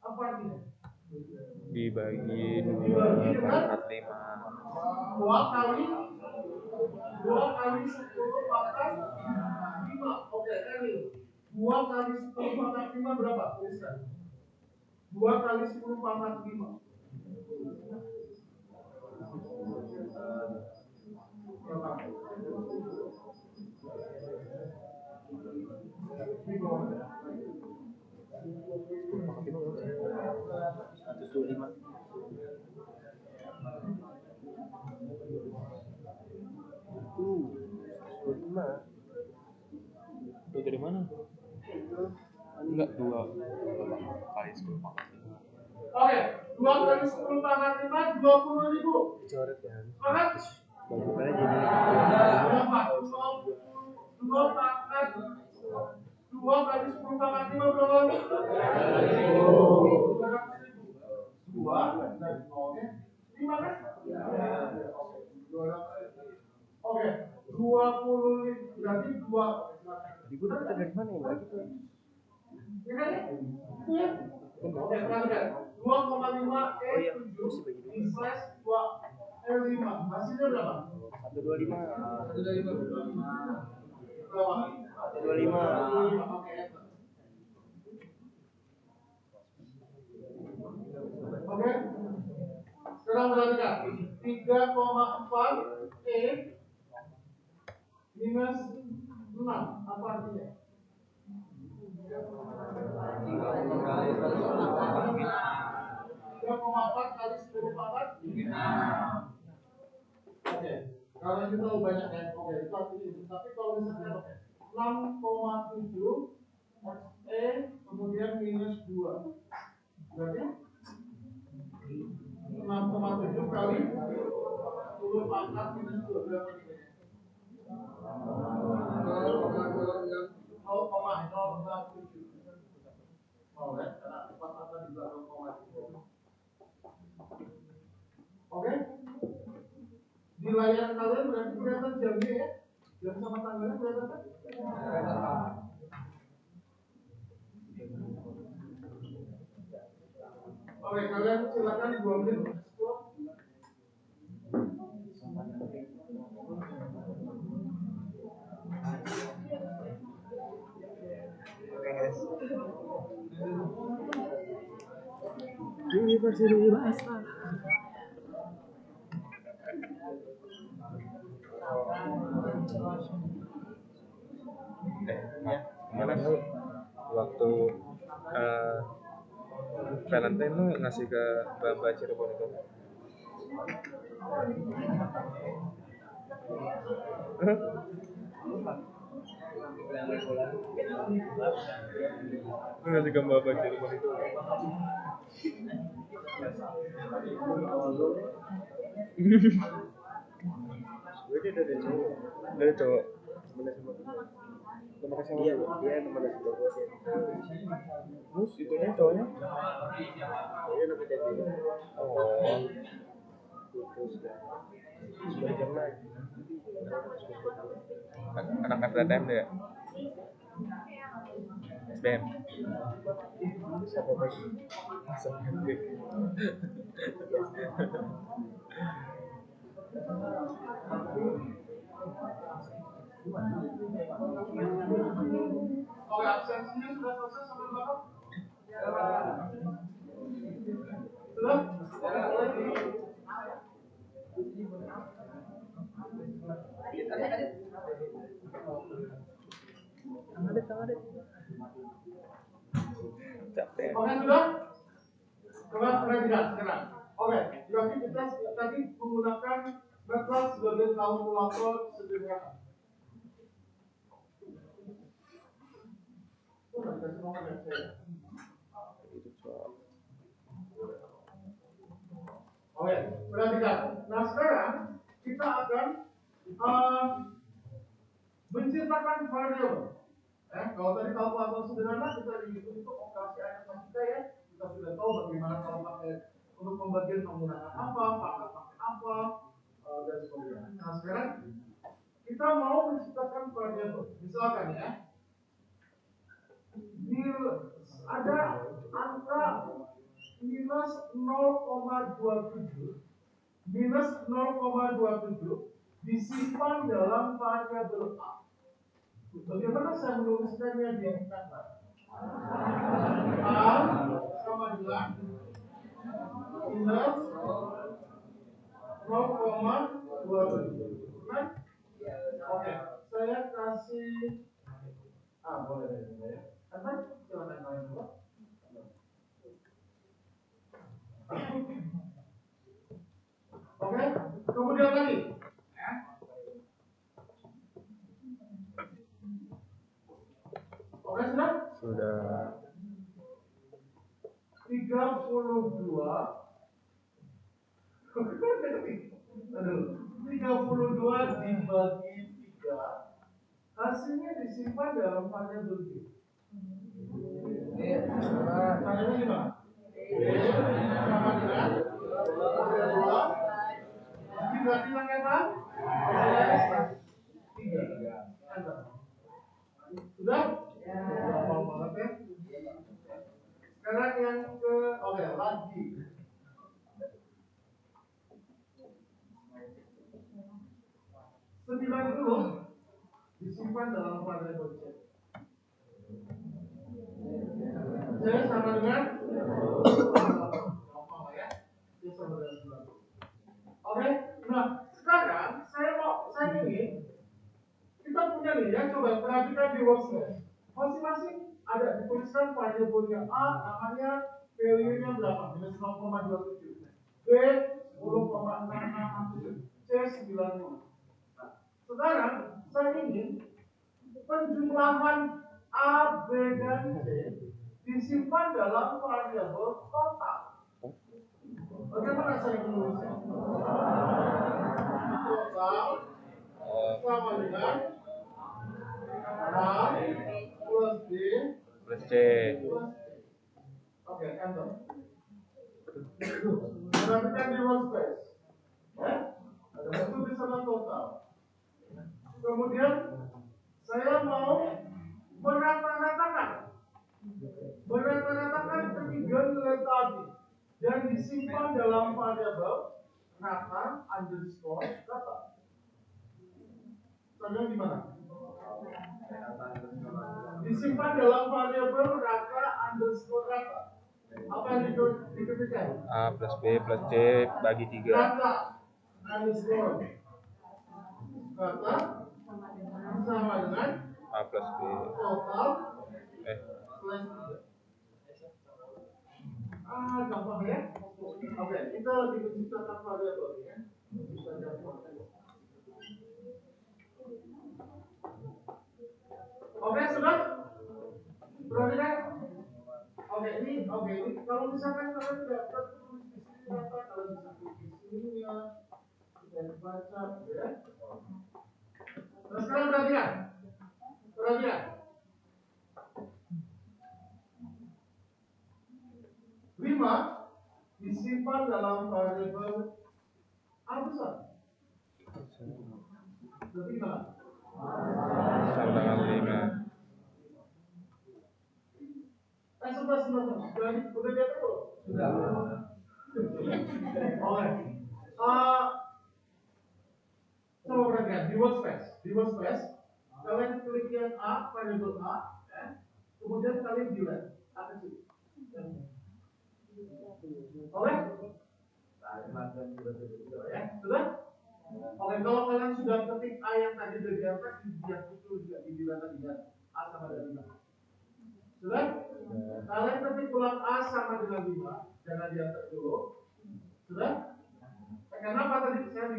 apa artinya? Dibagi 2 pangkat 5. 2 kali 10 pangkat 5. Oke, ini 2 kali 10 pangkat 5 berapa? Tuliskan. 2 kali 10 pangkat 5. Berapa? Itu dari mana? Enggak, 2 kali 10 pangkat 5. Oke, 2 kali 10 pangkat 5 20.000. Coret kan. Pangkat? Bukannya jadi Berapa? 2 pangkat 2 kali 10 pangkat 5 berapa? 2 dan 0-nya 5 kan? Oke, 20 berarti 2. Ibu dapetnya dari mana ya? Enggak gitu. Ya kan ya? Itu ya? Oke, perhatikan. 2,5 7 di slash 2 5. Hasilnya berapa? 125. Berapa? 125. Oke. Oke. Sekarang perhatikan. 3,4 minus 6 apa artinya? 3,4 kali 10 pangkat 5. Oke. Kalau itu tahu banyak ya. Oke, itu artinya itu. Tapi kalau misalnya 6,7 kemudian minus 2. Berarti 6,7 kali 10 pangkat minus 2 berapa nilainya? Mau ya, karena pas ada di belakang koma itu. Oke? Di layar kalian berarti kelihatan jamnya ya? Jam sama tanggalnya kelihatan kan? Oke, kalian silakan 2 menit untuk explore. Oke guys. University bahasa. Kemarin lu waktu Valentine lu ngasih ke Mbak Cirebon itu? Lu ngasih ke Mbak Cirebon itu? Gue ada cowok. Ada cowok. Temen SMA. Iya, dia temen SMA gue. Terus itunya cowoknya? Dia namanya Devi. Oh. Terus balikan lagi. Anak STM deh. STM. Siapa lagi? STM. Oke, absensinya sudah selesai sampai belakang? Sudah? Capek. Oke, sudah? Coba perhatikan sekarang. Oke, jadi kita tadi menggunakan method sebagai kalkulator sederhana. Oke, perhatikan. Nah sekarang kita akan menciptakan variabel. Kalau tadi kalkulator sederhana kita dihitung itu operasi aritmatika ya. Kita sudah tahu bagaimana kalau pakai untuk pembagian menggunakan apa, pangkat pakai apa, dan sebagainya. Nah sekarang kita mau menciptakan variabel. Misalkan ya, ada angka minus 0,27 disimpan dalam variabel A. Bagaimana saya menuliskannya di kanvas? A sama dengan minus 0,27. Kan? Oke, saya kasih boleh ya. Kan silakan kalian buat. Oke, kemudian lagi. Oke, sudah? Sudah. 32. Aduh, 32 dibagi 3. Hasilnya disimpan dalam variabel B. Caranya gimana? Sama dengan 32 dibagi pakai apa? 3. Sudah? Gampang banget ya. Sekarang yang ke lagi. 90 disimpan dalam variabel C. C sama dengan gampang ya. C sama dengan 90. Oke, nah sekarang saya ingin kita punya nih ya, coba perhatikan di workspace. Masing-masing ada dituliskan variabelnya A, namanya value-nya berapa? Minus 0,27. B 10,667. C 90. Nah, sekarang saya ingin penjumlahan A, B, dan C disimpan dalam variabel total. Bagaimana saya menulisnya? Total sama dengan A plus B plus C. Oke, enter. Perhatikan di workspace. Ya, ada satu di sana total. Kemudian saya mau merata-ratakan ketiga nilai tadi dan disimpan dalam variabel rata underscore rata. Contohnya gimana? Disimpan dalam variabel rata underscore rata. Apa yang diketikkan? A plus B plus C bagi 3. Rata underscore rata sama dengan A plus B. total Eh, slash 3. Gampang ya? Oke, kita lagi menciptakan variabel ya. Oke, sudah? Berarti kan? Oke, ini kalau misalkan kalian tidak tulis di sini rata, kalian bisa tulis di sininya, bisa dibaca, ya. Nah, sekarang perhatikan. 5 disimpan dalam variabel A besar. Berarti gimana? sama dengan 5. Sebentar. Udah lihat dulu? Sudah. Oke. Coba perhatikan di workspace. Kalian klik yang A, variabel A, ya. Kemudian kalian delete A kecil. Oke? Ya, sudah? Oke, kalau kalian sudah ketik A yang tadi dari atas, dia itu juga di delete tadi kan? A sama dengan 5. Sudah? Kalian ketik ulang A sama dengan 5, jangan diantar dulu. Sudah? Kenapa tadi saya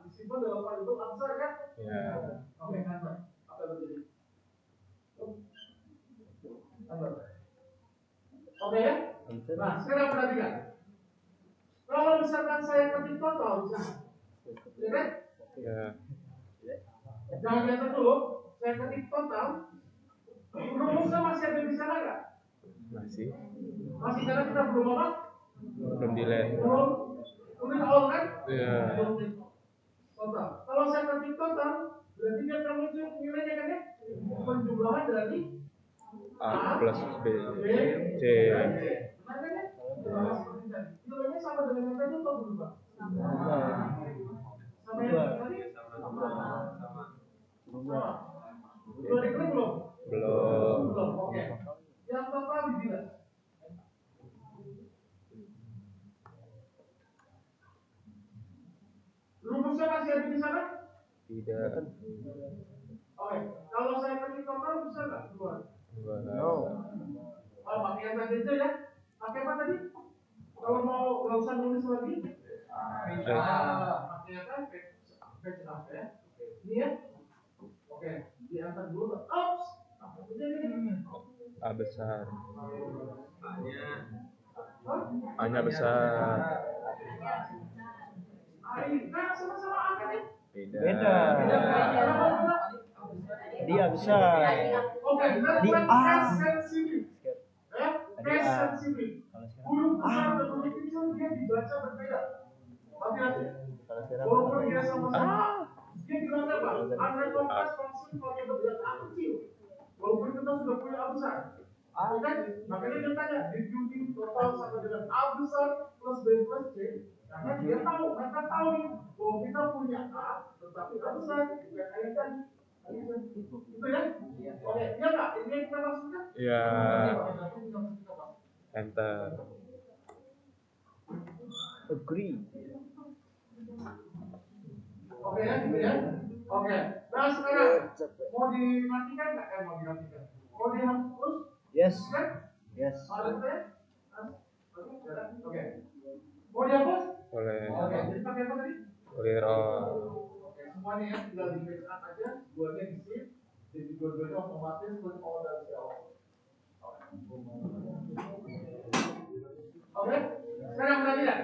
disimpan dalam variabel A besar kan? Ya. Oke, enter. Apa yang terjadi? Enter. Oke ya? Nah, sekarang perhatikan. Kalau misalkan saya ketik total, ya kan? Ya. Jangan diantar dulu. Saya ketik total. Rumusnya masih ada di sana nggak? Masih. Masih, karena kita belum apa? Belum delete. Belum all kan? Iya. Total. Kalau saya ketik total, berarti dia akan muncul nilainya kan ya? Penjumlahan dari A plus B C. Nilainya sama dengan yang tadi atau berubah? Sama yang tadi? Sama. Udah diklik belum? Belum. Oke. Yang total dibilang. Rumusnya masih ada di sana? Tidak. Oke. Kalau saya ketik total bisa nggak keluar? No. Oh, pakai yang tadi aja ya. Pakai apa tadi? Kalau mau nggak usah nulis lagi, pakai apa? Page up ya. Ini ya. Oke, diangkat dulu. Ops. A besar. A-nya besar. Nah, sama-sama A kan ya? Beda. Dia besar. Oke, Di A. sensitif. Case sensitif. Huruf besar dan huruf kecil dia dibaca berbeda. Hati-hati. Walaupun dia sama-sama, dia bilangnya apa? Unrecognized function variable yang A kecil. Walaupun kita sudah punya A besar. Kan? Makanya dia tanya, did you mean total sama dengan A besar plus B plus C? Karena dia tahu, mereka tahu nih, bahwa kita punya A, tetapi A besar, bukan A yang tadi. Itu ya? Oke, iya nggak? Ini yang kita maksudkan? Ya. Enter. Agree. Oke ya, gitu ya. Oke. Nah sekarang mau dimatikan nggak? Mau dimatikan? Mau dihapus? Yes. Kan? Yes. Oke. Mau dihapus? Boleh. Oke. Jadi pakai apa tadi? Clear all. Oke. Semuanya ya, tinggal di backup aja. Duanya di save. Jadi dua-duanya otomatis clear all dari CL. Oke. Sekarang perhatikan.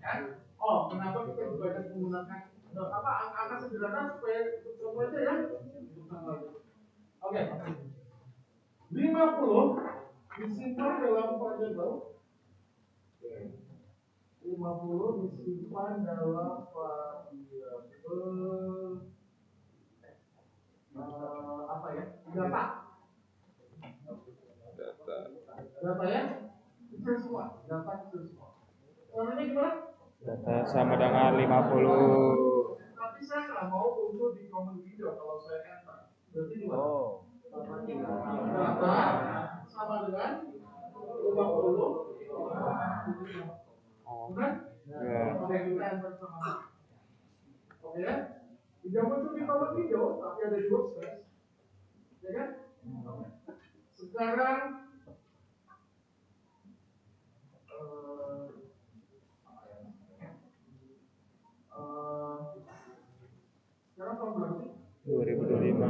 Ya. Oh, kenapa kita juga ada menggunakan apa angka sederhana supaya semua aja ya. Oke. 50 disimpan dalam variabel 50 disimpan dalam variabel apa ya? Data ya? Kecil semua, data kecil semua. Caranya gimana? Data sama dengan 50. Tapi saya nggak mau muncul di common window kalau saya enter. Berarti gimana? Oh. Data sama dengan 50. Bukan? Ya. Oke, kita enter sama. Oke ya? Tidak muncul di common window, tapi ada di workspace. Ya kan? Sekarang sekarang tahun berapa sih? 2025.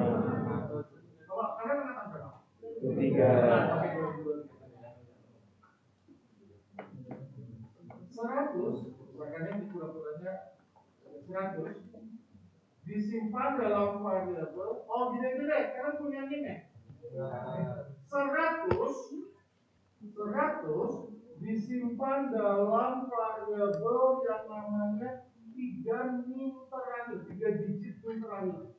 Kalau kalian mengatakan berapa? 23. 100, makanya di pura-puranya 100 disimpan dalam variabel. Oh gini deh, kalian punya ini nih. 100 disimpan dalam variabel yang namanya 3 min terakhir, 3 digit min terakhir.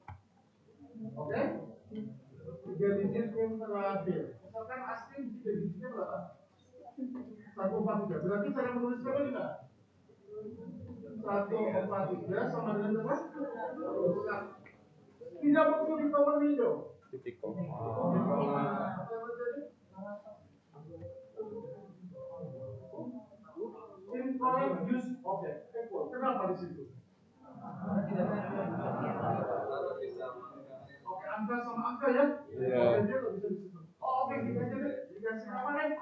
Oke? 3 digit min terakhir. Misalkan asli 3 digitnya berapa? 143. Berarti cara menulisnya gimana? 143 sama dengan berapa? Tidak muncul di common window. Titik. Incorrect use object. Kenapa di situ? Oke, angka sama angka ya? Iya. Oke, dia nggak bisa di situ. Oh, oke, dikasih deh. Dikasih apa nih?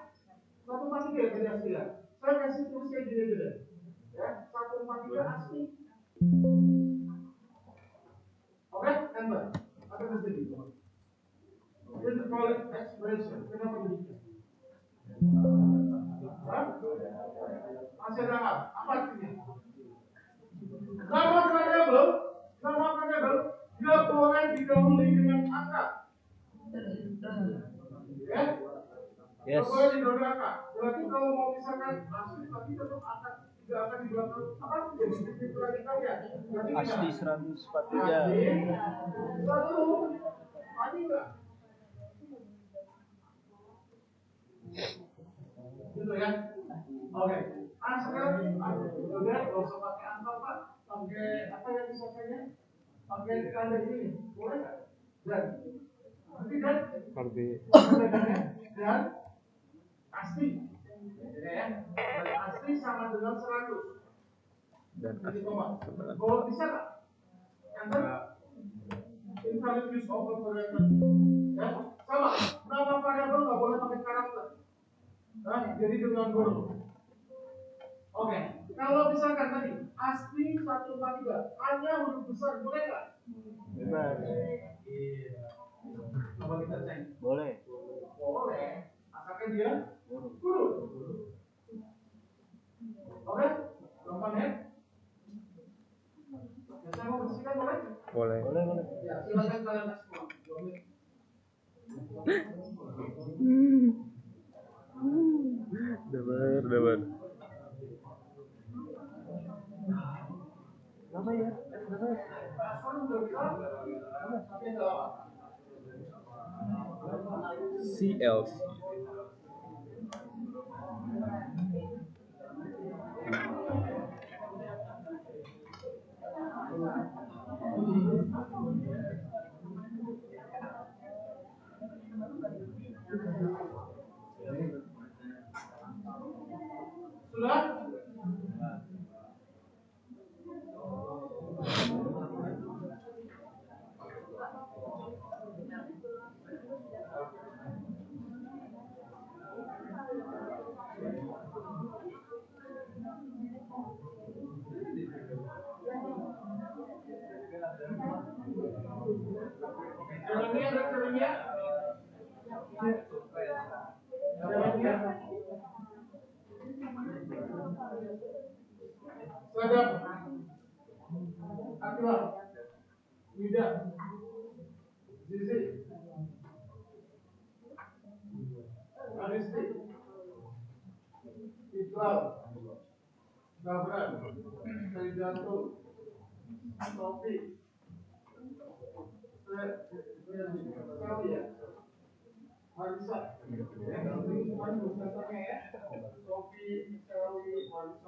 143 ya tadi asli ya. Saya kasih tulis kayak gini aja deh. Ya, 143 asli. Oke, enter. Ada di sini. Invalid expression. Kenapa demikian? Hah? Masih ada apa artinya? Nama variabel nggak boleh didahului dengan angka. Ya? Yes. Nggak boleh didahului angka. Berarti kalau mau misalkan asli tapi tetap angka tidak akan di belakang apa? Jadi itu lagi kalian. Asli 143. Asli 1. Tadi enggak? Gitu ya. Oke. Sekarang udah nggak usah pakai angka Pak. Pakai apa yang disokanya? Pakai tanda ini. Boleh nggak? Dan nanti dan dan asli. Ya. Dan asli sama dengan 100. Dan Jadi koma. Kalau bisa nggak? Enter. Invalid use of operator. Ya. Sama. Nama variabel nggak boleh pakai karakter. Nah, jadi dengan huruf. Oke, kalau misalkan tadi asli 143 hanya huruf besar boleh nggak? Bebas. Coba kita cek. Boleh. Boleh, asalkan dia huruf. Oke, gampang ya? Saya mau bersihkan boleh? boleh. Ya, silakan kalian eksplor. Dabar. Apa ya? CLC. Sudah? Sadap, Akbar, Wida, Zizi, ada Chemistry, Iqbal, Gabran, Trijanto, Sofi, Sally ya, Marisa, Sofi, Sally, Marisa,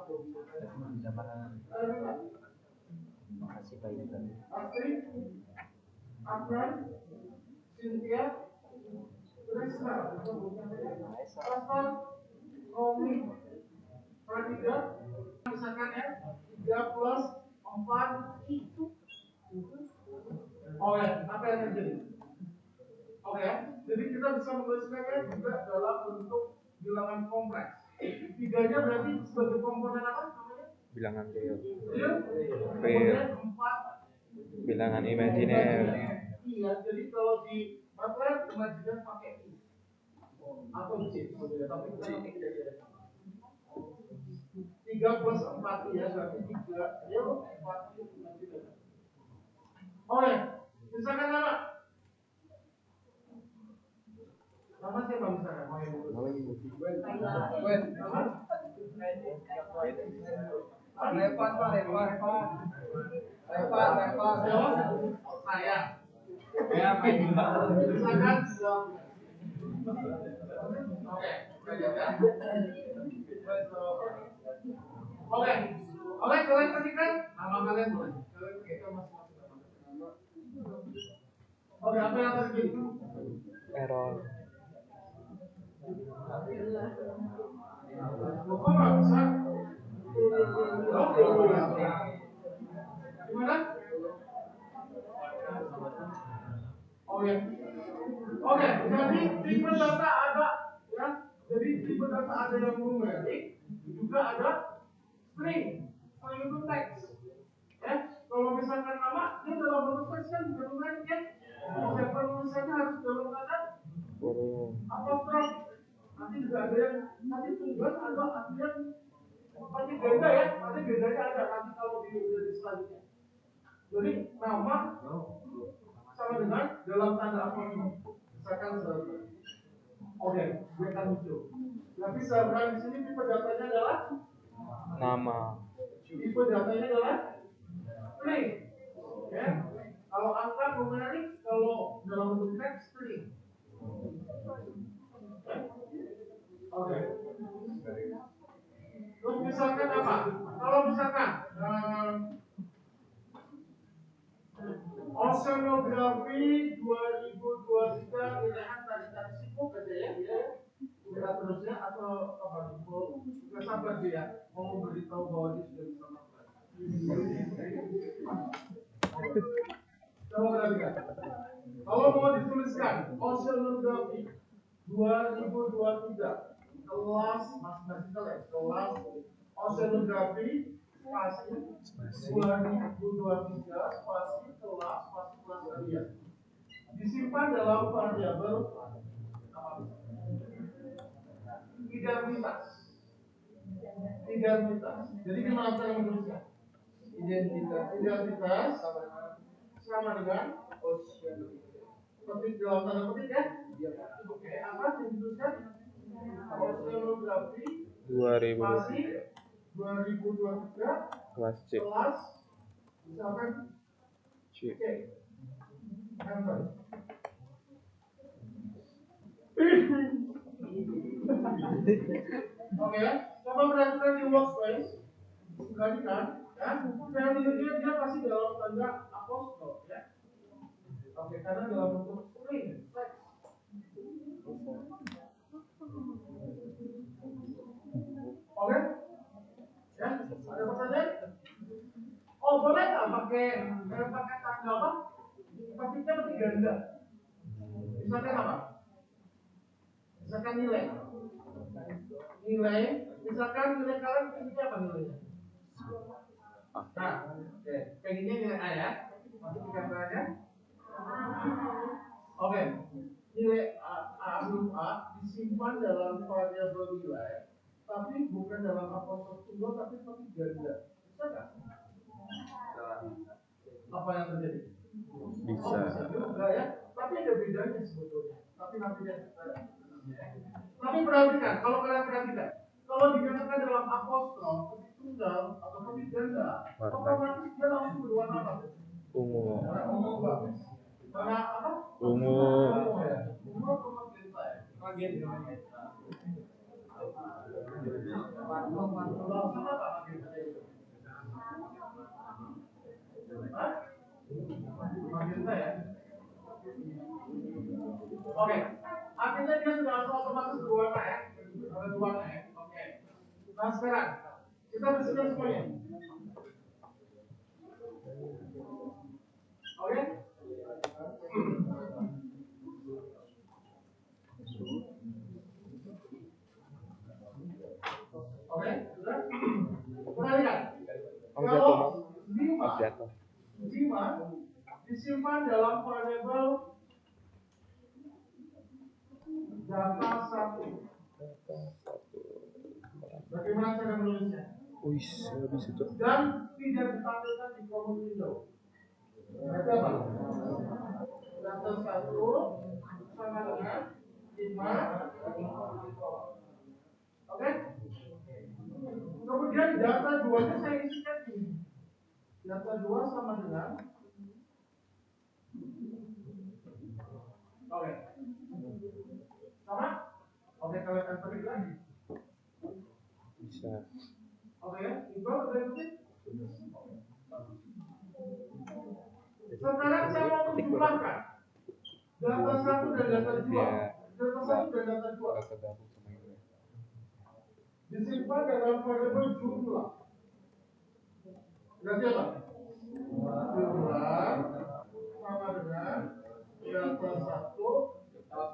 Makasih Pak Yuda. Astrid, Akran, Cynthia, Trisna, Pastor, Romi, Pradida, misalkan ya, 3 plus 4 itu. Oh ya, apa yang terjadi? Oke ya, jadi kita bisa menuliskannya juga dalam bentuk bilangan kompleks. Tiganya berarti sebagai komponen apa namanya? Bilangan real. Real. Real. Kemudian 4 Bilangan imajiner. Iya, jadi kalau di matematika imajiner pakai I atau C sebetulnya, tapi kita pakai 3 plus 4 ya, berarti 3 real, 4 imajiner. Oh ya, misalkan nama. Nama siapa misalkan? Mau yang dulu? Revan. Saya. Ya, main misalkan oke, oke, kalian ketikkan nama kalian boleh. Kalian ketikkan masing-masing nama. Oke, apa yang terjadi? Error. Kok nggak bisa? Gimana? Oh ya. Oke, jadi tipe data ada ya. Jadi tipe data ada yang numerik, juga ada string. String itu teks. Ya, kalau misalkan nama dia dalam bentuk teks kan bukan numerik ya. Setiap penulisannya harus dalam tanda apostrof. Nanti juga ada yang nanti tunggal ada yang nanti ganda ya. Nanti gandanya ada nanti kalau di selanjutnya. Jadi nama sama dengan dalam tanda apostrof. Misalkan server. Oke, dia akan muncul. Tapi server di sini tipe datanya adalah Nama. Tipe datanya adalah string. Ya. Kalau angka numerik, kalau dalam bentuk teks string. Oke. Terus misalkan apa? Kalau misalkan Oceanografi 2023 pilihan tari-tari sibuk aja ya, dia tidak terusnya atau apa? Nggak sabar dia mau memberitahu bahwa dia sudah bisa makan. Coba perhatikan. Kalau mau dituliskan Oceanografi 2023 kelas masing-masing kelas Oceanografi spasi 2023 spasi kelas kalian disimpan dalam variabel apa? Identitas. Jadi gimana cara menulisnya? Identitas sama dengan petik dalam tanda petik ya. Oke, apa yang dituliskan? Oceanografi 2023 kelas C. Kelas misalkan C. Enter. Oke, coba perhatikan di workspace. Perhatikan, ya. Value-nya dia pasti dalam tanda apostrof, ya. Oke, karena dalam bentuk string, teks. Oke, ya. Ada pertanyaan? Oh, boleh nggak pakai tanda apa? Pastinya pakai ganda. Misalkan apa? Misalkan nilai. Misalkan nilai kalian pengennya apa nilainya? Nah, oke, pengennya nilai A ya. Masuk di gambarnya. Oke, nilai A belum A disimpan dalam variabel nilai, tapi bukan dalam apostrof tunggal, tapi pakai ganda. Bisa nggak? Apa yang terjadi? Bisa. Enggak ya, tapi ada bedanya sebetulnya. Tapi nanti ya. Tapi perhatikan, kalau kalian perhatikan, kalau dinyatakan dalam apostrol, ketik tunggal atau ketik ganda, otomatis dia langsung berwarna apa? Ungu. Warna ungu bagus. Warna apa? Ungu. Ungu atau magenta ya? Magenta. Maksudnya apa magenta itu? Hah? Magenta ya? Oke, akhirnya dia sudah otomatis berwarna ya, ada dua warna ya. Oke. Nah sekarang kita bersihkan semuanya. Oke. Oke, sudah. Perhatikan. Kalau lima disimpan dalam variabel data 1. Bagaimana cara menulisnya? Wih, nggak bisa tuh. Dan tidak ditampilkan di kolom window. Berarti apa? Data 1 sama dengan 5. Oke? Kemudian data 2-nya saya isikan ini. Data 2 sama dengan oke. Sama? Oke, kalian anterin lagi. Bisa. Oke ya, Iqbal udah ikutin? Sekarang saya mau menjumlahkan data 1 dan data 2. Data 1 dan data 2 disimpan dalam variabel jumlah. Berarti apa? Jumlah sama dengan data 1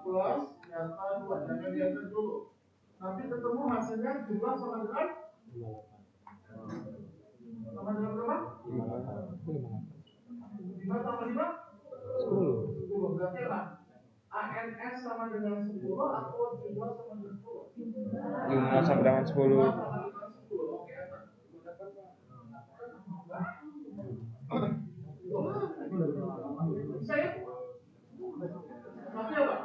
plus data 2. Jangan diatur dulu. Nanti ketemu hasilnya jumlah sama dengan berapa? 5 tambah 5? 10. Berarti apa? ANS sama dengan 10 atau jumlah sama dengan 10? Jumlah sama dengan 10. Jumlah sama dengan 10. Oke, bisa ya? Tapi apa?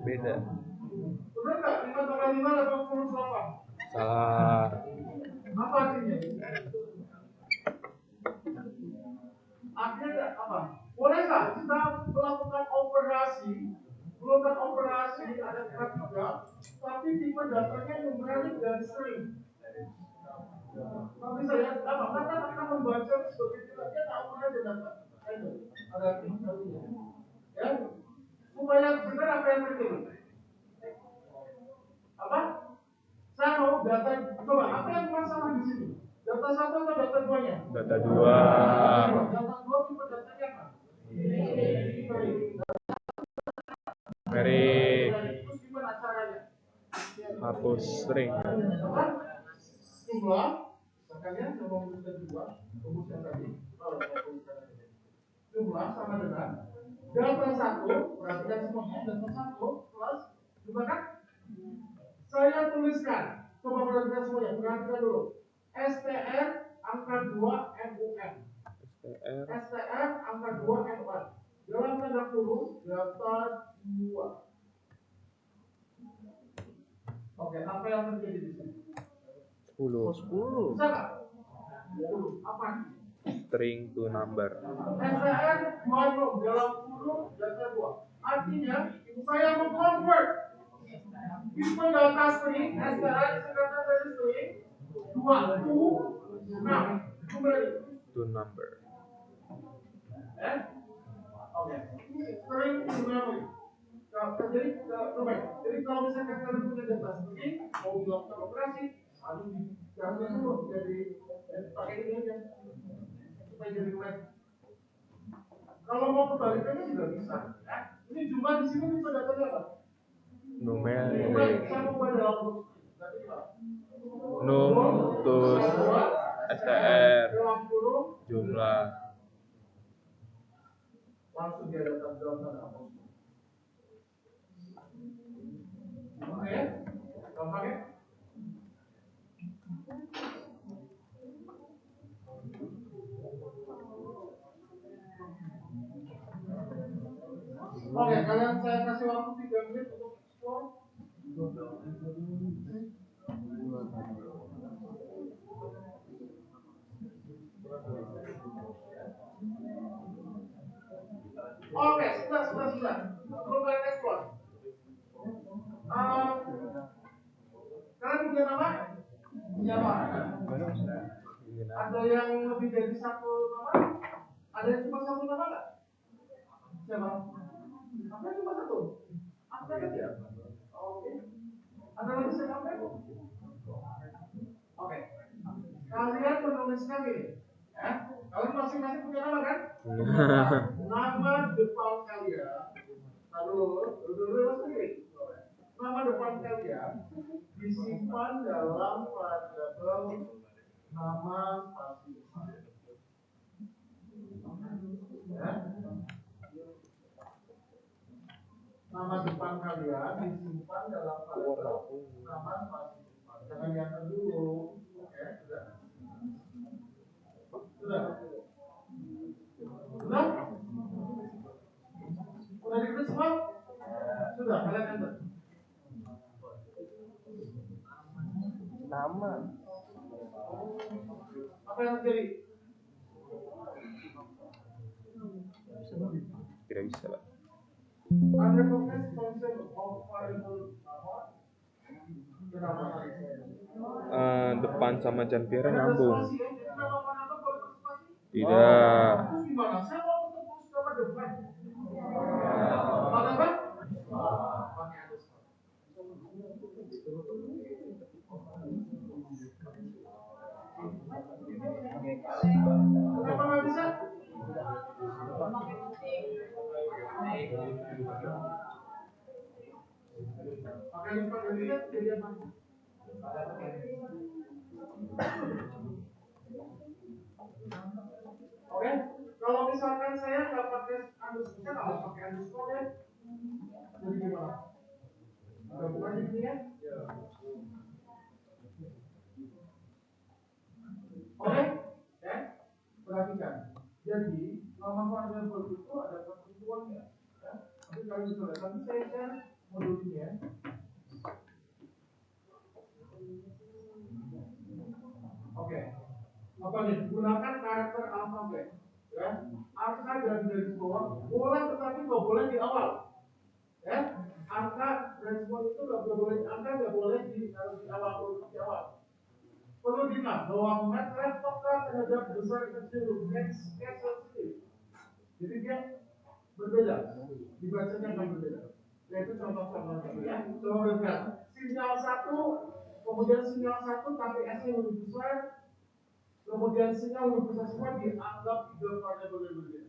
Beda. Benar nggak? 5 tambah 5 dapat 48. Salah. Apa artinya? Artinya apa? Boleh nggak kita melakukan operasi ada kata juga, tapi tipe datanya numerik dan string. Tapi saya apa? Karena akan membaca sebagai dia tahu mana dia data. Itu ada artinya. Ya, supaya benar apa yang terjadi. Apa? Saya mau data, coba apa yang masalah di sini? Data 1 atau data 2-nya? Data 2. Data 2 tipe datanya apa? Merik. Terus gimana caranya? Hapus string. Jumlah sekalian saya mau tuliskan juga rumus yang tadi. Jumlah sama dengan data 1, perhatikan semuanya, data 1 plus jumlah kan? Saya tuliskan, coba perhatikan semuanya, perhatikan dulu. STR angka 2 MUN. STR angka 2 MUN. Dalam tanda kurung data 2. Oke, apa yang terjadi di sini? 10. Bisa nggak? 10. Apa? String to number. STR minum dalam kurung data 2. Artinya, saya mengconvert tipe data string STR singkatan dari string 2 to 6. Kembali. To number. Oke. String to memory. Jadi kalau misalkan kalian punya data string mau dilakukan operasi, harus diganti dulu jadi pakai ini aja supaya jadi numerik. Kalau mau kebalikannya juga bisa. Ini jumlah di sini bisa datanya apa? Numerik. Saya mau buat dalam bentuk Num tus STR dalam kurung jumlah. langsung dia datang dalam tanda apostol. Oke, gampang ya? Oke, kalian saya kasih waktu 3 menit untuk explore. Oke, sudah. Belum kalian explore. Kalian punya nama? Siapa? Ada yang lebih dari satu nama? Ada yang cuma satu nama nggak? Siapa? Apa cuma satu? Apa ya? Oke. Ada lagi siapa? Oke. Kalian menuliskan ini. Ya. Kalian masing-masing punya nama kan? Nama depan kalian. Dulu sendiri. Nama depan kalian disimpan dalam variabel nama spasi. Ya. Nama depan kalian disimpan dalam variabel nama spasi. Jangan diangkat dulu. Oke, sudah. Sudah ditulis semua? Sudah, kalian enter. Nama. Apa yang terjadi? Tidak bisa lah. Ada proses function of variable nama. Depan sama Janviera nyambung. Tidak. Terus gimana? Saya mau ketemu sama depan. Apa? Pakai underscore. Kenapa nggak bisa? Pakai lupa lihat jadi apa? Oke, kalau misalkan saya nggak pakai underscore, saya nggak pakai underscore ya. Jadi gimana? Bukan ini ya? Oke, ya, perhatikan. Jadi nama variabel itu ada ketentuannya. Ya. Tapi kalian bisa lihat. Nanti saya share modulnya. Oke. Apa nih? Gunakan karakter alfabet. Ya. Angka dari garis bawah boleh, tetapi nggak boleh di awal. Ya. Angka garis bawah itu nggak boleh. Angka nggak boleh di awal. Perlu diingat bahwa MATLAB peka terhadap besar kecil case sensitif. Jadi dia berbeda, dibacanya akan berbeda. Yaitu contoh-contohnya ya. Coba lihat. Sinyal 1, kemudian sinyal 1 tapi S-nya lebih besar, kemudian sinyal lebih besar semua dianggap tiga variabel yang berbeda.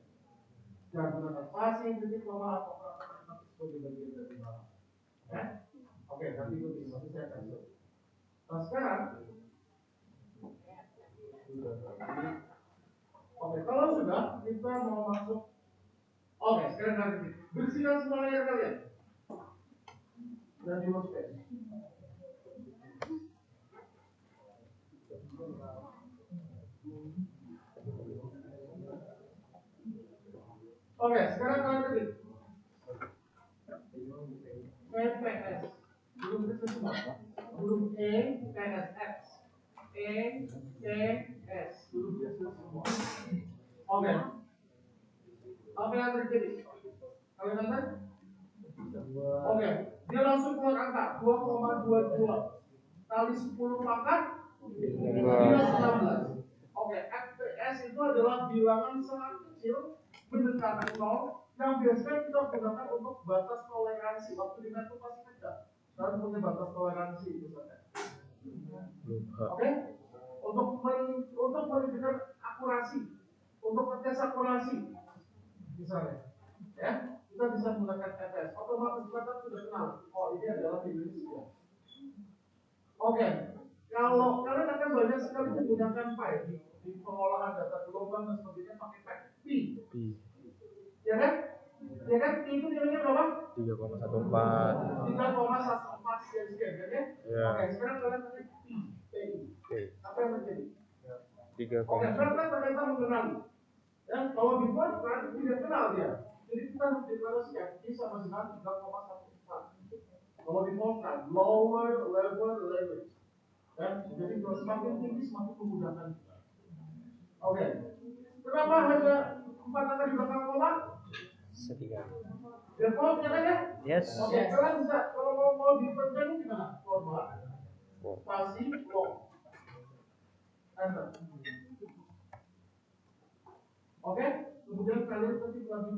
Jangan gunakan spasi, titik, koma, atau kata sebagai bagian dari nama. Ya. Oke, nanti ikuti, nanti saya akan show. Nah sekarang, oke, kalau sudah kita mau masuk. Oke, sekarang nanti bersihkan semua layar kalian dan di workspace. Oke, sekarang kalian ketik PPS. Belum itu semua. Belum PSX. PS. Belum itu semua. Oke. Apa yang terjadi? Kalian dengar? Oke, dia langsung keluar angka 2,22 kali 10 pangkat minus 16. Oke, FPS itu adalah bilangan sangat kecil mendekati 0 yang biasanya kita gunakan untuk batas toleransi. Waktu di itu pasti kita sekarang punya batas toleransi misalnya. Oke, untuk menunjukkan akurasi, untuk ngetes akurasi misalnya, ya kita bisa menggunakan FPS. Otomatis kita sudah kenal. Oh ini adalah Indonesia. Oke, kalau kalian akan banyak sekali menggunakan file di pengolahan data gelombang dan sebagainya pakai tag P. Ya kan? Ya kan? P itu nilainya berapa? 3,14. 3,14 sekian kan ya? Ya. Oke, sekarang kalian pakai P. Apa yang terjadi? 3, Oke, sekarang ternyata mengenali. Ya, kalau dibuat kan tidak kenal dia. Jadi kita harus deklarasikan P sama dengan 3,14. Kalau defaultkan lower level language. Ya, jadi kalau semakin tinggi semakin memudahkan kita. Oke. Kenapa hanya 4 angka di belakang koma? Sedikit. Default kan ya? Yes. Oke, kalian bisa kalau mau diperpanjang gimana? Format, spasi, long, enter. Oke, kemudian kalian ketik lagi.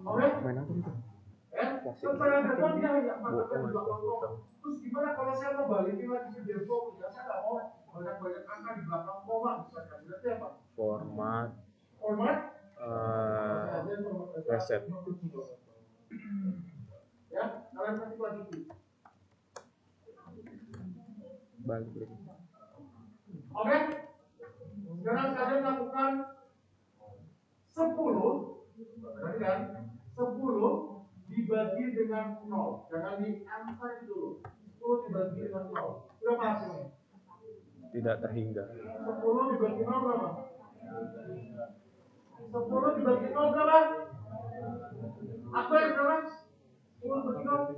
Oke? Main apa itu? Secara default dia hanya 4 angka di belakang koma. Terus gimana kalau saya mau balikin lagi ke default? Ya saya nggak mau banyak-banyak angka di belakang koma misalkan. Berarti apa? Format Reset. Ya, kalian ketik lagi. balik lagi. Oke? Sekarang kalian lakukan 10. Perhatikan, 10 dibagi dengan 0. Jangan di-enter dulu. 10 dibagi dengan 0. Berapa hasilnya? Tidak terhingga. 10 dibagi 0 berapa? 10 dibagi 0 berapa? Apa yang berapa? 10 dibagi 0?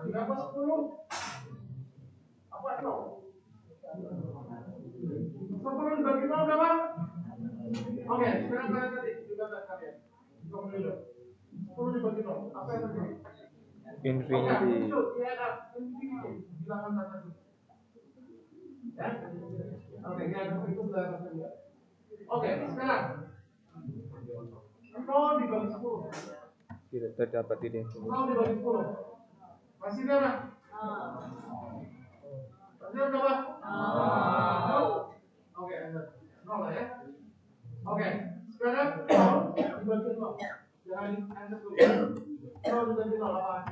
Berapa 10? Apa 0? 10 dibagi 0 berapa? Oke, sekarang kalian ketik juga kalian. Kemudian 10 dibagi 0. Apa yang terjadi? Infinity. Ya, ada infinity. Bilangan kata itu. Ya. Oke, ya ada itu bilangan kata. Oke, sekarang 0 dibagi 10. Tidak terdapat ini. 0 dibagi 10. Masih berapa? Masih berapa? Oke, 0 lah ya. Oke, sekarang 0 dibagi 0. Jangan di-enter dulu. 0 dibagi 0 apa?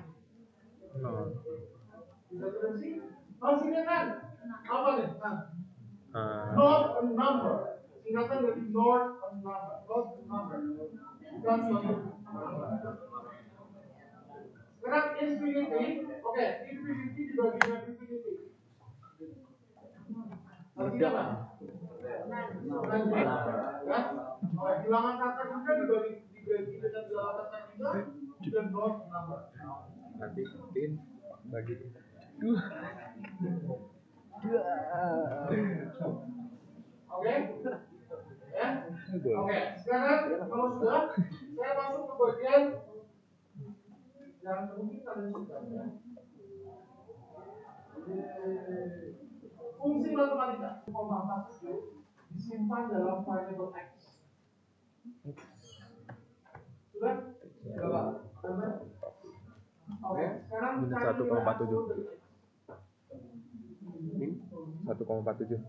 Bisa terus sih? Hasilnya kan? Apa nih? Not a number. Singkatan dari not a number. Not a number. Bukan suatu angka. Sekarang infinity. Oke, infinity dibagi dengan infinity. Hasilnya apa? Ya? Oke, bilangan kata juga dibagi dengan bilangan kata juga dan not a number. Nanti pin bagi. Oke? Ya? Oke, sekarang kalau sudah, saya masuk ke bagian yang mungkin kalian suka ya. Fungsi matematika, disimpan dalam variable x. Sudah? Sudah. Oke, sekarang Minus cari 1,47. dari x. Min 1,47.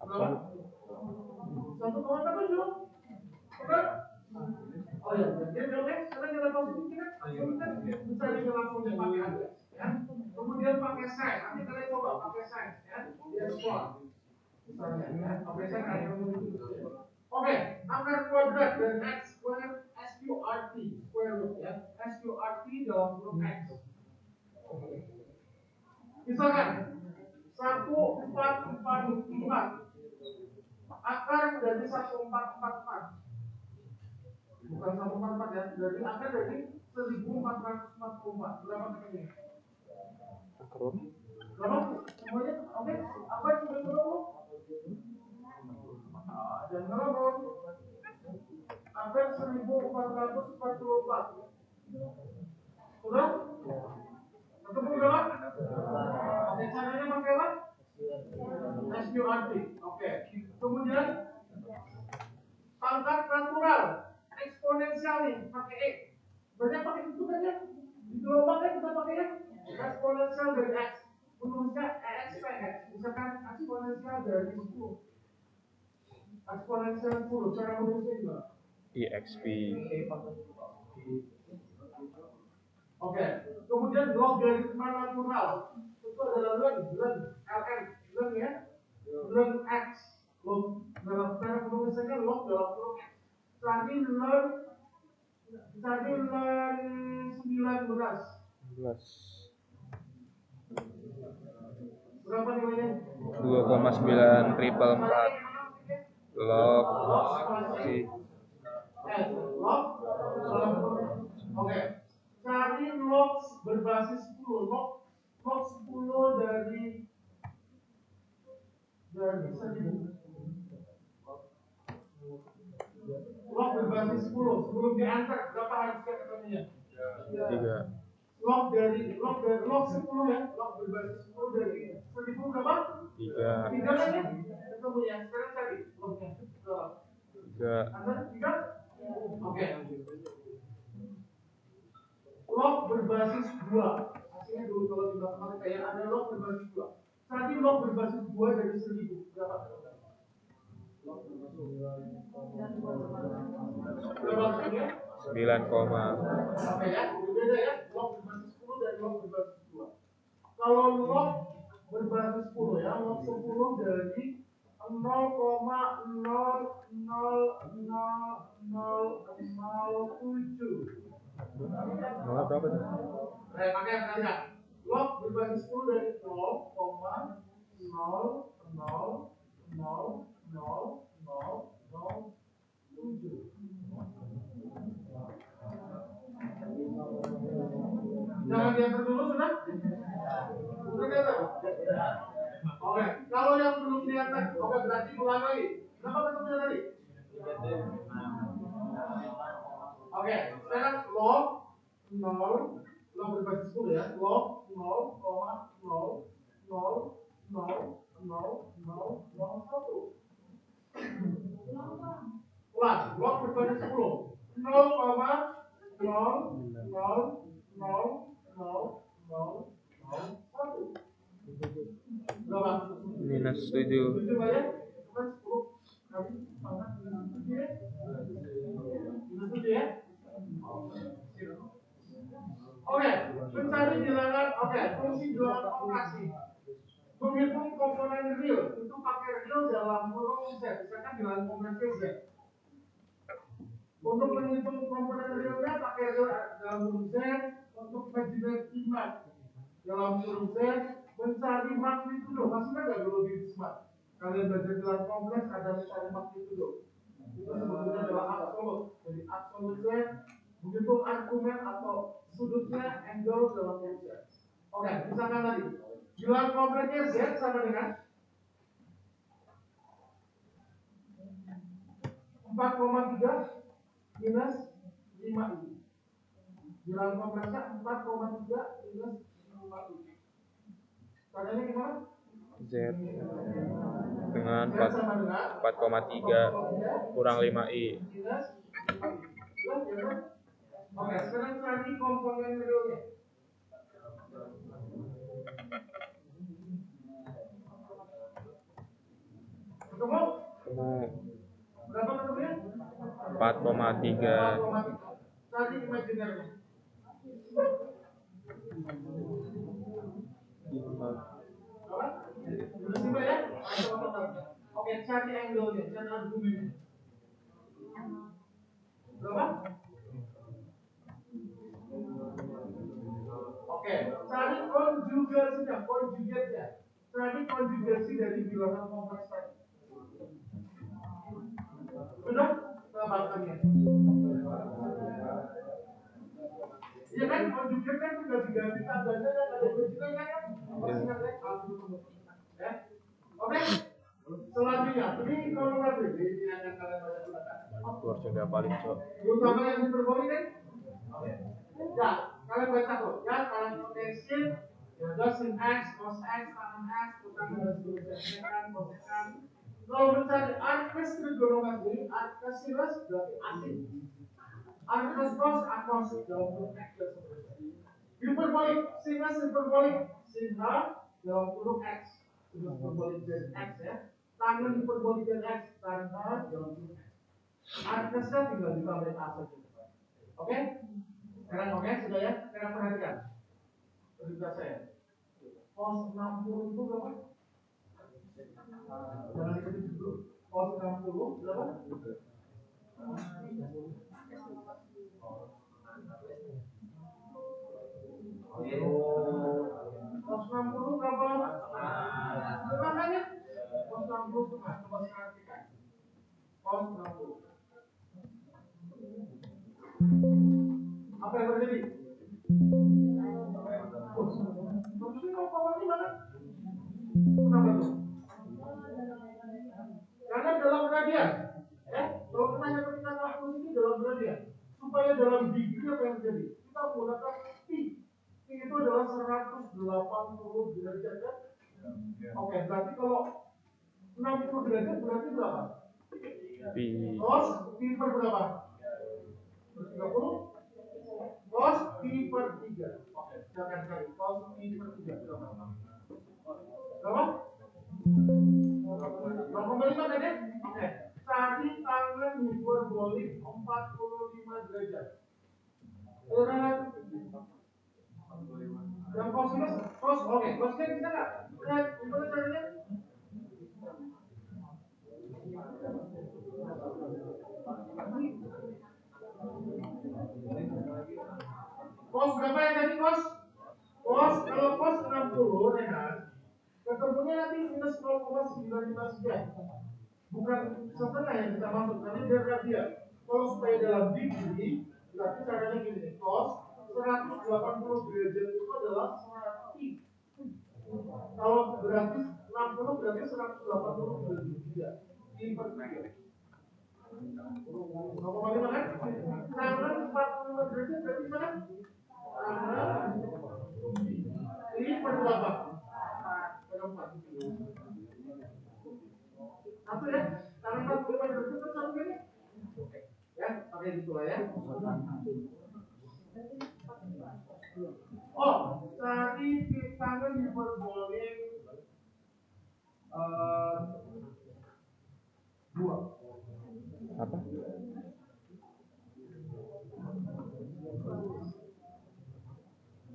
Apa? 1,7. Oke? Oh ya, jadi x sekarang kita posisikan kan bisa dilangsung pakai address, ya. Kemudian pakai sign. Nanti kalian coba pakai sign, ya. Dia square. Misalnya, ya. Oke, saya akan Oke, akar kuadrat dari x square SQRT square root ya. SQRT dalam huruf x. Misalkan 1444 akar dari 1444. Bukan 144 ya, dari akar dari 1444. Berapa ketemu? Berapa? Semuanya oke. Apa yang sudah berapa? Jangan ngerobot. Akar 1444. Sudah? Ketemu berapa? Oke, caranya pakai apa? SQRT. Oke. Kemudian pangkat natural eksponensial nih pakai e. Banyak pakai itu kan ya? Di gelombang kan kita pakai ya? Eksponensial dari x. Menulisnya EXPX. Misalkan eksponensial dari 10. Eksponensial 10. Cara menulisnya juga. EXP. Oke. Kemudian logaritma natural. Itu adalah ln ya. Ln x. Log dalam cara penulisannya log dalam huruf x. Cari ln 19. 19 Berapa nilainya? 2,9 triple 4 log si Log oke. Cari log berbasis 10. Log 10 dari 1000. Log berbasis 10 sebelum diangkat berapa harusnya ketemunya? 3. Log 10 ya. Log berbasis 10 dari 1000 berapa? 3. 3 kan ya? Ketemunya. Sekarang cari lognya. 3. Anda 3? Oke. Log berbasis 2. Hasilnya dulu kalau di matematika yang ada log berbasis 2. Tadi log berbasis 2 dari 1000 berapa? Berapa ya? 9, Oke ya, beda ya. Log berbasis 10 dan log berbasis 2. Kalau log berbasis 10 ya, log 10 dari 0,0000007. Nolnya berapa tuh? Pakai perhatikan. Log berbasis 10 dari 0,0000007. Jangan diatur dulu sudah? Sudah kelihatan? Oke, kalau yang belum kelihatan, oke berarti ulang lagi. Berapa ketemunya tadi? Oke, sekarang log 0, log berbasis 10 ya, log 0,0000001. Ulang, log berbasis 10 0,0000001. Berapa? Minus 7. 7 banyak? Kan 10 kali pangkat minus 7 ya? Minus 7 ya? Oke, mencari bilangan, fungsi bilangan operasi. Menghitung komponen real, itu pakai real dalam kurung Z, misalkan bilangan kompleks Z. Untuk menghitung komponen realnya pakai real dalam kurung Z, untuk imaginary demand dalam kurung Z, mencari magnitudo. Masih nggak dulu di Smart? Kalian belajar bilangan kompleks ada mencari magnitudo. Itu sebetulnya adalah absolut. Jadi absolut Z menghitung argumen atau sudutnya angle dalam kurung Z. Oke, misalkan tadi bilangan kompleksnya Z sama dengan 4,3 minus 5i. Bilangan kompleksnya 4,3 minus 5i. Caranya gimana? Z dengan 4,3 kurang 5i. Minus 5i. Oke, sekarang cari komponen realnya. Ketemu? Berapa ketemunya? 4,3. Cari imaginary. Apa? Simpel ya? Oke, cari angle-nya, cari argumennya. Berapa? Oke, cari konjugasinya, konjugatnya. Cari konjugasi dari bilangan kompleks tadi. Sudah? Tambahkannya. Iya kan, konjugat kan tinggal diganti tandanya yang ada di sini kan? Ya. Oke. Selanjutnya, ini kalau ngerti, ini akan kalian baca gunakan. Harusnya nggak paling cok. Terutama yang hiperbolik kan? Oke. Ya, kalian baca tuh. Ya, kalian pakai sin, ya udah sin x, cos x, tan x, cosine dan seterusnya. Kan, kosekan. Kalau mencari arcus trigonometri, arcus sinus berarti asin. Arcus cos, acos dalam kurung x dan seterusnya. Hiperbolik, sinus hiperbolik, sin h dalam kurung x. Sinus hiperbolik dari x ya. Tangan hiperbolik dari x, tan h dalam kurung x. Arcusnya tinggal ditambahin a saja. Oke? Sekarang oke, sudah ya? Sekarang perhatikan. Cerita saya. Cos 60 itu berapa? Jangan diketik dulu. Cos 60 berapa? Cos 60 berapa? 60 setengah. Coba sekarang kita. Cos 60. Apa yang terjadi? Maksudnya kalau kawannya mana? Kenapa tuh? Karena dalam radian, kalau kita hanya ketika posisi dalam radian, supaya dalam degree apa yang terjadi? Kita menggunakan T. T itu adalah 180 derajat kan? Oke, berarti kalau 60 derajat berarti berapa? Cos T per berapa? 30? Cos T per 3. Oke, silakan cari cos T per 3 berapa? Berapa? 0,5 kan ya? Oke. Cari tangan hiperbolik 45 derajat. Yang kosinus, oke. Kosinus bisa nggak? Gimana caranya? Cos berapa ya tadi cos? Kalau cos 60 Rehan, ketemunya nanti minus 0,95 sekian. Bukan setengah yang kita masuk, karena dia radian. Kalau supaya dalam degree, berarti caranya gini, cos 180 derajat itu adalah 100. Kalau berarti 60 berarti 180 berarti 3. Pi per 3. 0,5 kan? Tangan 45 derajat berarti mana? Tangan Pi per berapa? Per 4. Satu ya? Tangan 45 derajat kan satu ini? Ya, pakai gitu lah ya. Oh, cari tangan hiperbolik 2. Apa?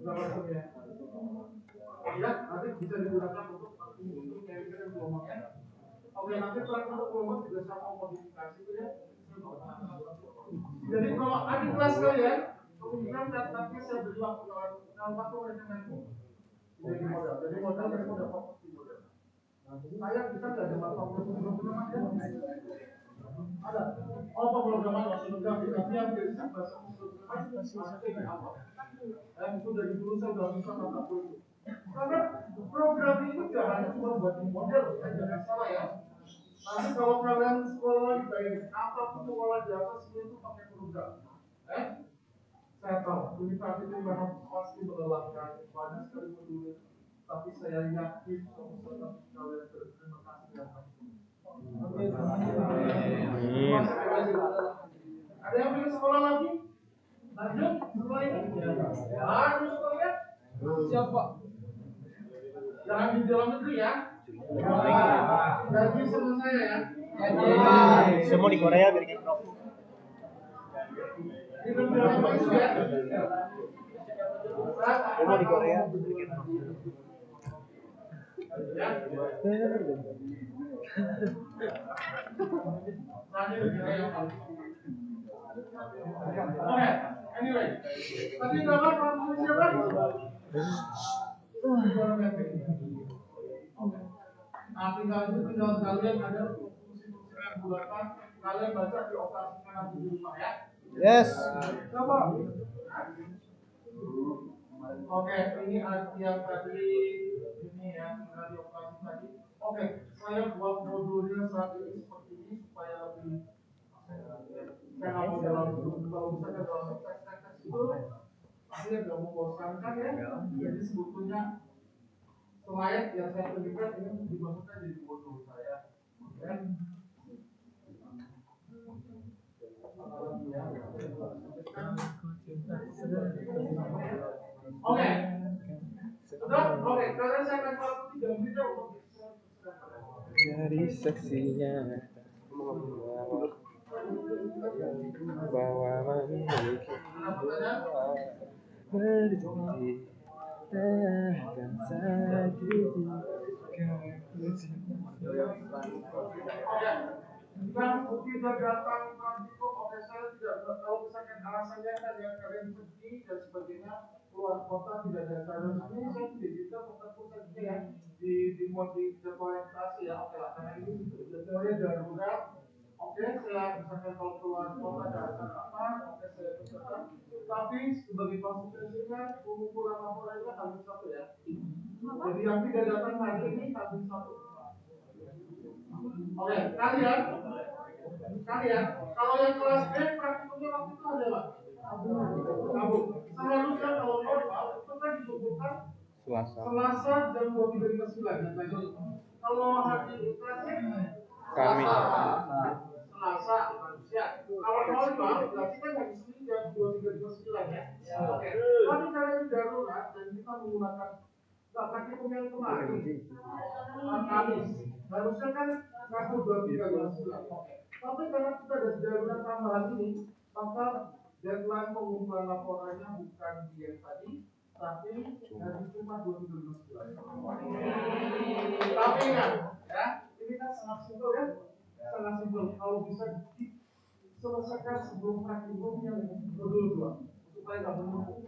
Berapa ya? Ya, nanti bisa digunakan untuk kira-kira gelombangnya. Oke, nanti setelah untuk gelombang juga sama modifikasi itu ya. Jadi kalau adik kelas kalian, kemungkinan nanti saya beri waktu mereka nanti. Jadi modal mereka udah fokus di modal. Saya bisa nggak ada mata pemrograman ya? Ada. Oh, pemrograman oceanografi, tapi yang basic bahasa pemrograman pasti di awal. Itu dari dulu saya udah bisa mata itu. Karena program itu jangan cuma buat model ya, jangan salah ya. Nanti kalau kalian sekolah lagi bayangin apapun sekolah di atas itu pakai program. Saya tahu universitas itu memang pasti melelahkan banyak sekali modul, tapi saya yakin sama kalian berterima kasih ya Pak. Ada yang pengen sekolah lagi? Lanjut sekolah ini? Lanjut sekolahnya? Siapa? Jangan di dalam negeri ya. Gaji sama saya ya. Semua di Korea biar kayak Prof. Di beberapa isu ya. Semua di Korea. Oke, anyway. Tadi dapat langsung siapa? Nah, tinggal kalian ada fungsi-fungsi yang bulatan, kalian baca di operasikan nanti di rumah ya. Yes. Coba. Oke, ini yang tadi ini ya, tinggal di operasi tadi. Oke, saya buat modulnya saat ini seperti ini supaya lebih saya mau dalam kalau misalnya dalam teks itu pasti agak membosankan ya. Jadi sebetulnya slide yang saya tunjukkan ini dimasukkan jadi modul saya. Ya. Oke. Sudah? Oke, sekarang saya akan waktu 3 menit untuk Dari saksinya bahwa memiliki berjanji akan sakiti yang tidak datang itu oke saya tidak kalau misalkan alasannya kan ya kalian sedih dan sebagainya keluar kota tidak ada cara resmi saya tidak bisa tetap pusat ya di jadwal orientasi ya oke lah karena ini saya darurat. Oke, saya misalkan kalau keluar kota ada acara apa, oke saya peserta. Tapi sebagai konsekuensinya pengumpulan laporannya habis satu ya. Jadi yang tidak datang hari ini habis satu. Oke, kalian, kalau yang kelas B praktikumnya waktu itu ada apa? Kamu. Seharusnya kalau normal itu kan dikumpulkan Selasa jam 23.59 dan lain. Kalau hari kelas C Kami. Selasa manusia. Kalau normal berarti kan hari Senin jam 23.59 ya. Oke. Tapi karena ini darurat dan kita menggunakan praktikum yang kemarin, Kamis harusnya kan Rabu 23.59. Oke. Tapi karena kita ada darurat tambahan ini, maka deadline pengumpulan laporannya bukan di yang tadi, tapi hari Jumat 23.59. Tapi ingat, ya, ini kan sangat simpel ya, sangat simpel. Kalau bisa diselesaikan sebelum praktikum yang kedua, supaya nggak menumpuk.